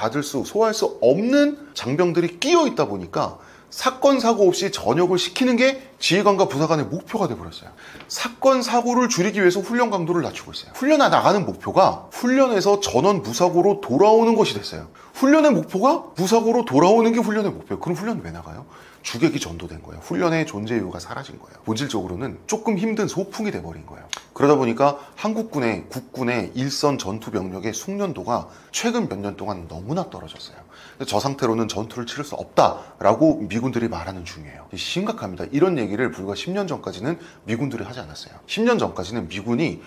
소화할 수 없는 장병들이 끼어 있다 보니까 사건 사고 없이 전역을 시키는 게 지휘관과 부사관의 목표가 돼버렸어요. 사건 사고를 줄이기 위해서 훈련 강도를 낮추고 있어요. 훈련에 나가는 목표가 훈련에서 전원 무사고로 돌아오는 것이 됐어요. 훈련의 목표가 무사고로 돌아오는 게 훈련의 목표예요. 그럼 훈련 왜 나가요? 주객이 전도된 거예요. 훈련의 존재 이유가 사라진 거예요. 본질적으로는 조금 힘든 소풍이 돼버린 거예요. 그러다 보니까 한국군의 국군의 일선 전투 병력의 숙련도가 최근 몇 년 동안 너무나 떨어졌어요. 저 상태로는 전투를 치를 수 없다라고 미군들이 말하는 중이에요. 심각합니다. 이런 얘기를 불과 10년 전까지는 미군들이 하지 않았어요. 10년 전까지는 미군이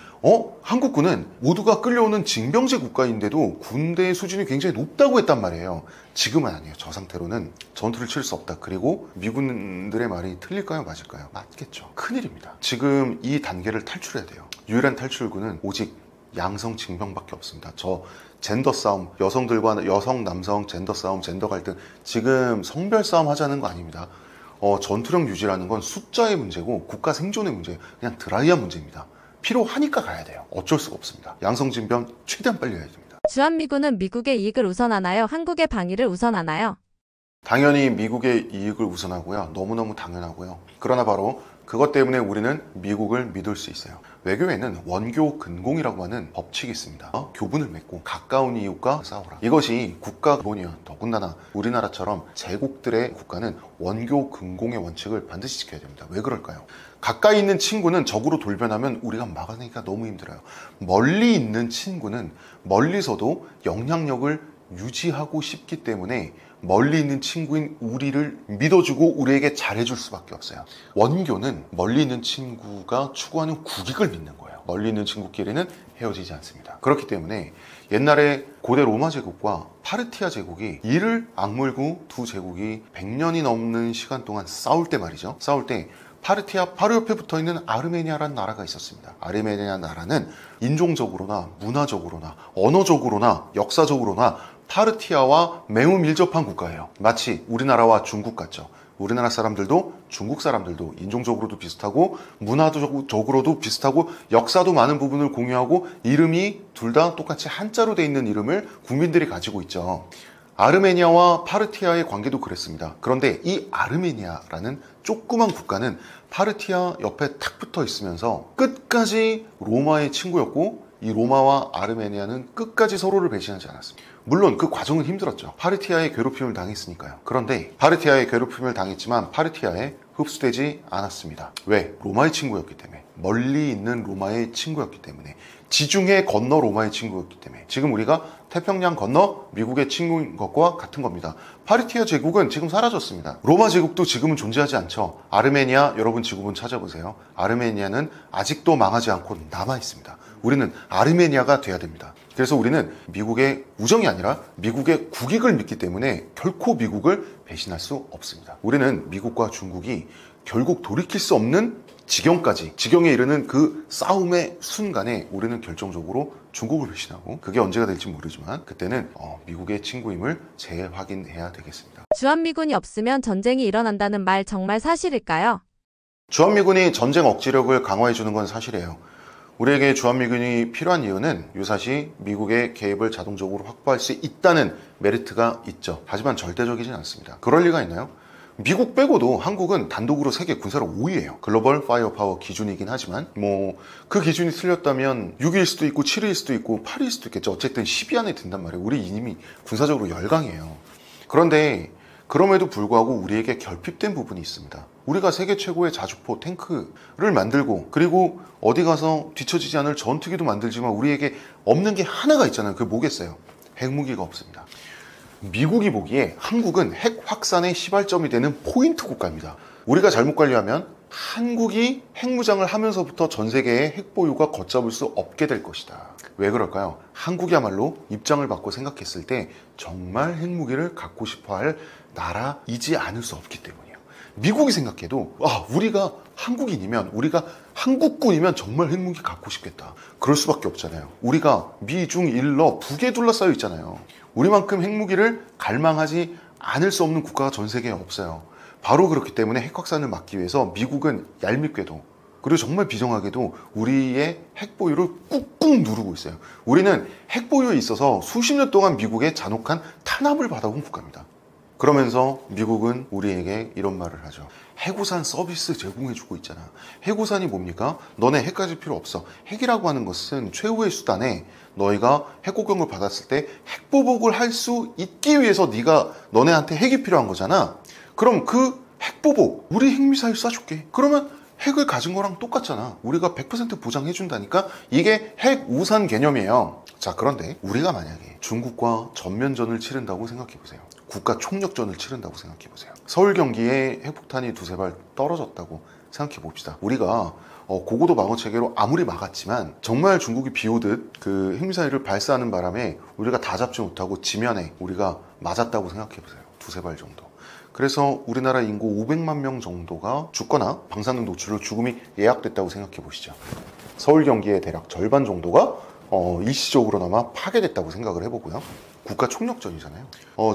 한국군은 모두가 끌려오는 징병제 국가인데도 군대의 수준이 굉장히 높다고 했단 말이에요. 지금은 아니에요. 저 상태로는 전투를 치를 수 없다. 그리고 미군들의 말이 틀릴까요? 맞을까요? 맞겠죠. 큰일입니다. 지금 이 단계를 탈출해야 돼요. 유일한 탈출구는 오직 양성 징병밖에 없습니다. 저 젠더 싸움, 여성들과 여성, 남성, 젠더 싸움, 젠더 갈등, 지금 성별 싸움 하자는 거 아닙니다. 전투력 유지라는 건 숫자의 문제고 국가 생존의 문제예요. 그냥 드라이한 문제입니다. 필요하니까 가야 돼요. 어쩔 수가 없습니다. 양성 징병 최대한 빨리 해야 됩니다. 주한미군은 미국의 이익을 우선하나요? 한국의 방위를 우선하나요? 당연히 미국의 이익을 우선하고요. 너무너무 당연하고요. 그러나 바로 그것 때문에 우리는 미국을 믿을 수 있어요. 외교에는 원교 근공이라고 하는 법칙이 있습니다. 교분을 맺고 가까운 이웃과 싸우라. 이것이 국가 기본이야. 더군다나 우리나라처럼 제국들의 국가는 원교 근공의 원칙을 반드시 지켜야 됩니다. 왜 그럴까요? 가까이 있는 친구는 적으로 돌변하면 우리가 막아내기가 너무 힘들어요. 멀리 있는 친구는 멀리서도 영향력을 유지하고 싶기 때문에 멀리 있는 친구인 우리를 믿어주고 우리에게 잘해줄 수밖에 없어요. 원교는 멀리 있는 친구가 추구하는 국익을 믿는 거예요. 멀리 있는 친구끼리는 헤어지지 않습니다. 그렇기 때문에 옛날에 고대 로마 제국과 파르티아 제국이 이를 악물고 두 제국이 100년이 넘는 시간 동안 싸울 때 말이죠. 싸울 때 파르티아 바로 옆에 붙어있는 아르메니아라는 나라가 있었습니다. 아르메니아 나라는 인종적으로나 문화적으로나 언어적으로나 역사적으로나 파르티아와 매우 밀접한 국가예요. 마치 우리나라와 중국 같죠. 우리나라 사람들도 중국 사람들도 인종적으로도 비슷하고 문화적으로도 비슷하고 역사도 많은 부분을 공유하고 이름이 둘 다 똑같이 한자로 돼 있는 이름을 국민들이 가지고 있죠. 아르메니아와 파르티아의 관계도 그랬습니다. 그런데 이 아르메니아라는 조그만 국가는 파르티아 옆에 탁 붙어 있으면서 끝까지 로마의 친구였고 이 로마와 아르메니아는 끝까지 서로를 배신하지 않았습니다. 물론 그 과정은 힘들었죠. 파르티아의 괴롭힘을 당했으니까요. 그런데 파르티아의 괴롭힘을 당했지만 파르티아에 흡수되지 않았습니다. 왜? 로마의 친구였기 때문에. 멀리 있는 로마의 친구였기 때문에. 지중해 건너 로마의 친구였기 때문에. 지금 우리가 태평양 건너 미국의 친구인 것과 같은 겁니다. 파르티아 제국은 지금 사라졌습니다. 로마 제국도 지금은 존재하지 않죠. 아르메니아 여러분 지구본 찾아보세요. 아르메니아는 아직도 망하지 않고 남아 있습니다. 우리는 아르메니아가 돼야 됩니다. 그래서 우리는 미국의 우정이 아니라 미국의 국익을 믿기 때문에 결코 미국을 배신할 수 없습니다. 우리는 미국과 중국이 결국 돌이킬 수 없는 지경에 이르는 그 싸움의 순간에 우리는 결정적으로 중국을 배신하고 그게 언제가 될지 모르지만 그때는 미국의 친구임을 재확인해야 되겠습니다. 주한미군이 없으면 전쟁이 일어난다는 말 정말 사실일까요? 주한미군이 전쟁 억지력을 강화해주는 건 사실이에요. 우리에게 주한미군이 필요한 이유는 유사시 미국의 개입을 자동적으로 확보할 수 있다는 메리트가 있죠. 하지만 절대적이진 않습니다. 그럴 리가 있나요? 미국 빼고도 한국은 단독으로 세계 군사로 5위예요. 글로벌 파이어파워 기준이긴 하지만 그 기준이 틀렸다면 6위일 수도 있고 7위일 수도 있고 8위일 수도 있겠죠. 어쨌든 10위 안에 든단 말이에요. 우리 이미 군사적으로 열강이에요. 그런데 그럼에도 불구하고 우리에게 결핍된 부분이 있습니다. 우리가 세계 최고의 자주포 탱크를 만들고 그리고 어디 가서 뒤처지지 않을 전투기도 만들지만 우리에게 없는 게 하나가 있잖아요. 그게 뭐겠어요? 핵무기가 없습니다. 미국이 보기에 한국은 핵 확산의 시발점이 되는 포인트 국가입니다. 우리가 잘못 관리하면 한국이 핵무장을 하면서부터 전 세계의 핵 보유가 걷잡을 수 없게 될 것이다. 왜 그럴까요? 한국이야말로 입장을 바꿔 생각했을 때 정말 핵무기를 갖고 싶어할 나라이지 않을 수 없기 때문이에요. 미국이 생각해도 우리가 한국인이면 우리가 한국군이면 정말 핵무기 갖고 싶겠다. 그럴 수밖에 없잖아요. 우리가 미, 중, 일러, 북에 둘러싸여 있잖아요. 우리만큼 핵무기를 갈망하지 않을 수 없는 국가가 전 세계에 없어요. 바로 그렇기 때문에 핵 확산을 막기 위해서 미국은 얄밉게도 그리고 정말 비정하게도 우리의 핵 보유를 꾹꾹 누르고 있어요. 우리는 핵 보유에 있어서 수십 년 동안 미국의 잔혹한 탄압을 받아온 국가입니다. 그러면서 미국은 우리에게 이런 말을 하죠. 해고산 서비스 제공해주고 있잖아. 해고산이 뭡니까? 너네 핵 가질 필요 없어. 핵이라고 하는 것은 최후의 수단에 너희가 핵고경을 받았을 때 핵보복을 할 수 있기 위해서 너네한테 핵이 필요한 거잖아. 그럼 그 핵보복, 우리 핵미사일 쏴줄게. 그러면 핵을 가진 거랑 똑같잖아. 우리가 100% 보장해준다니까. 이게 핵우산 개념이에요. 자, 그런데 우리가 만약에 중국과 전면전을 치른다고 생각해보세요. 국가 총력전을 치른다고 생각해보세요. 서울 경기에 핵폭탄이 두세 발 떨어졌다고 생각해봅시다. 우리가 고고도 방어 체계로 아무리 막았지만 정말 중국이 비오듯 그 핵미사일을 발사하는 바람에 우리가 다 잡지 못하고 지면에 우리가 맞았다고 생각해보세요. 두세 발 정도. 그래서 우리나라 인구 500만 명 정도가 죽거나 방사능 노출로 죽음이 예약됐다고 생각해 보시죠. 서울 경기의 대략 절반 정도가 일시적으로나마 파괴됐다고 생각을 해보고요. 국가 총력전이잖아요.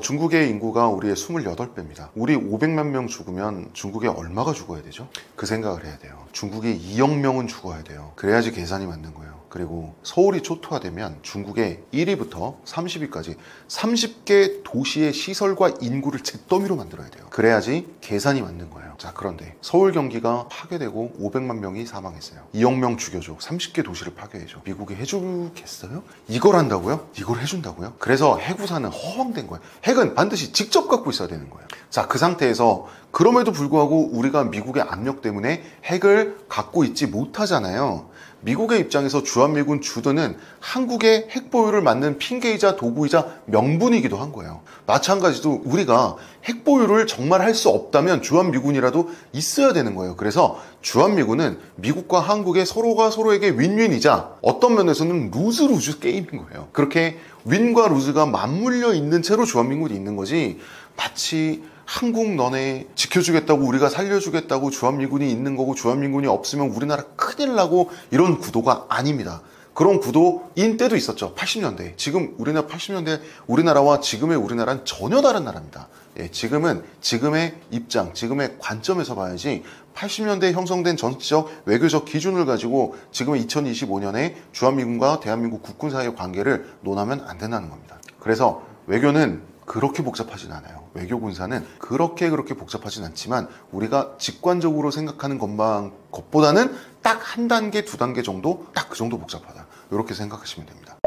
중국의 인구가 우리의 28배입니다. 우리 500만 명 죽으면 중국에 얼마가 죽어야 되죠? 그 생각을 해야 돼요. 중국에 2억 명은 죽어야 돼요. 그래야지 계산이 맞는 거예요. 그리고 서울이 초토화되면 중국의 1위부터 30위까지 30개 도시의 시설과 인구를 잿더미로 만들어야 돼요. 그래야지 계산이 맞는 거예요. 자, 그런데 서울 경기가 파괴되고 500만 명이 사망했어요. 2억 명 죽여줘. 30개 도시를 파괴해줘. 미국이 해주겠어요? 이걸 한다고요? 이걸 해준다고요? 그래서 핵우산은 허황된 거예요. 핵은 반드시 직접 갖고 있어야 되는 거예요. 자, 그 상태에서 그럼에도 불구하고 우리가 미국의 압력 때문에 핵을 갖고 있지 못하잖아요. 미국의 입장에서 주한미군 주둔은 한국의 핵보유를 막는 핑계이자 도구이자 명분이기도 한 거예요. 마찬가지로 우리가 핵보유를 정말 할 수 없다면 주한미군이라도 있어야 되는 거예요. 그래서 주한미군은 미국과 한국의 서로가 서로에게 윈윈이자 어떤 면에서는 루즈루즈 게임인 거예요. 그렇게 윈과 루즈가 맞물려 있는 채로 주한미군이 있는 거지, 마치 한국 너네 지켜주겠다고 우리가 살려주겠다고 주한미군이 있는 거고 주한미군이 없으면 우리나라 큰일 나고 이런 구도가 아닙니다. 그런 구도인 때도 있었죠. 80년대. 지금 우리나라 80년대 우리나라와 지금의 우리나라는 전혀 다른 나라입니다. 예, 지금은 지금의 입장, 지금의 관점에서 봐야지 80년대에 형성된 정치적, 외교적 기준을 가지고 지금의 2025년에 주한미군과 대한민국 국군 사이의 관계를 논하면 안 된다는 겁니다. 그래서 외교는 그렇게 복잡하진 않아요. 외교 군사는 그렇게 복잡하진 않지만 우리가 직관적으로 생각하는 것보다는 딱 한 단계, 두 단계 정도, 딱 그 정도 복잡하다. 이렇게 생각하시면 됩니다.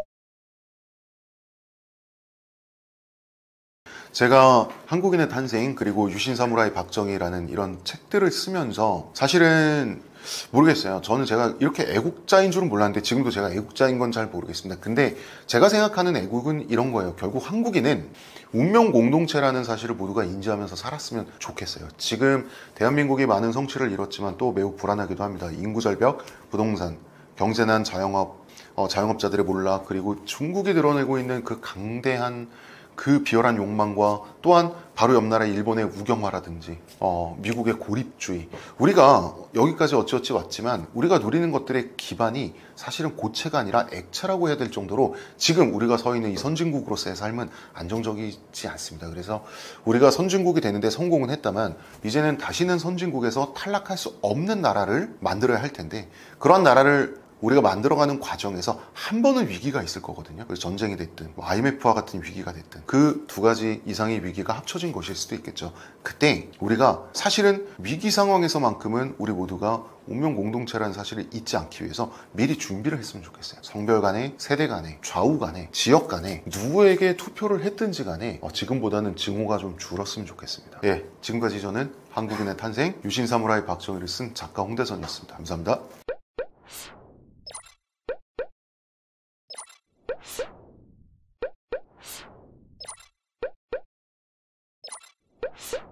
제가 한국인의 탄생 그리고 유신 사무라이 박정희라는 이런 책들을 쓰면서 사실은 모르겠어요. 저는 제가 이렇게 애국자인 줄은 몰랐는데 지금도 제가 애국자인 건 잘 모르겠습니다. 근데 제가 생각하는 애국은 이런 거예요. 결국 한국인은 운명 공동체라는 사실을 모두가 인지하면서 살았으면 좋겠어요. 지금 대한민국이 많은 성취를 이뤘지만 또 매우 불안하기도 합니다. 인구절벽, 부동산, 경제난, 자영업자들의 몰락, 그리고 중국이 드러내고 있는 그 강대한 그 비열한 욕망과 또한 바로 옆 나라 일본의 우경화라든지 미국의 고립주의, 우리가 여기까지 어찌어찌 왔지만 우리가 누리는 것들의 기반이 사실은 고체가 아니라 액체라고 해야 될 정도로 지금 우리가 서 있는 이 선진국으로서의 삶은 안정적이지 않습니다. 그래서 우리가 선진국이 되는데 성공은 했다면 이제는 다시는 선진국에서 탈락할 수 없는 나라를 만들어야 할 텐데, 그러한 나라를 우리가 만들어가는 과정에서 한 번은 위기가 있을 거거든요. 그래서 전쟁이 됐든 IMF와 같은 위기가 됐든 그 두 가지 이상의 위기가 합쳐진 것일 수도 있겠죠. 그때 우리가 사실은 위기 상황에서만큼은 우리 모두가 운명 공동체라는 사실을 잊지 않기 위해서 미리 준비를 했으면 좋겠어요. 성별 간에, 세대 간에, 좌우 간에, 지역 간에 누구에게 투표를 했든지 간에 지금보다는 증오가 좀 줄었으면 좋겠습니다. 예, 지금까지 저는 한국인의 탄생, 유신 사무라이 박정희를 쓴 작가 홍대선이었습니다. 감사합니다. you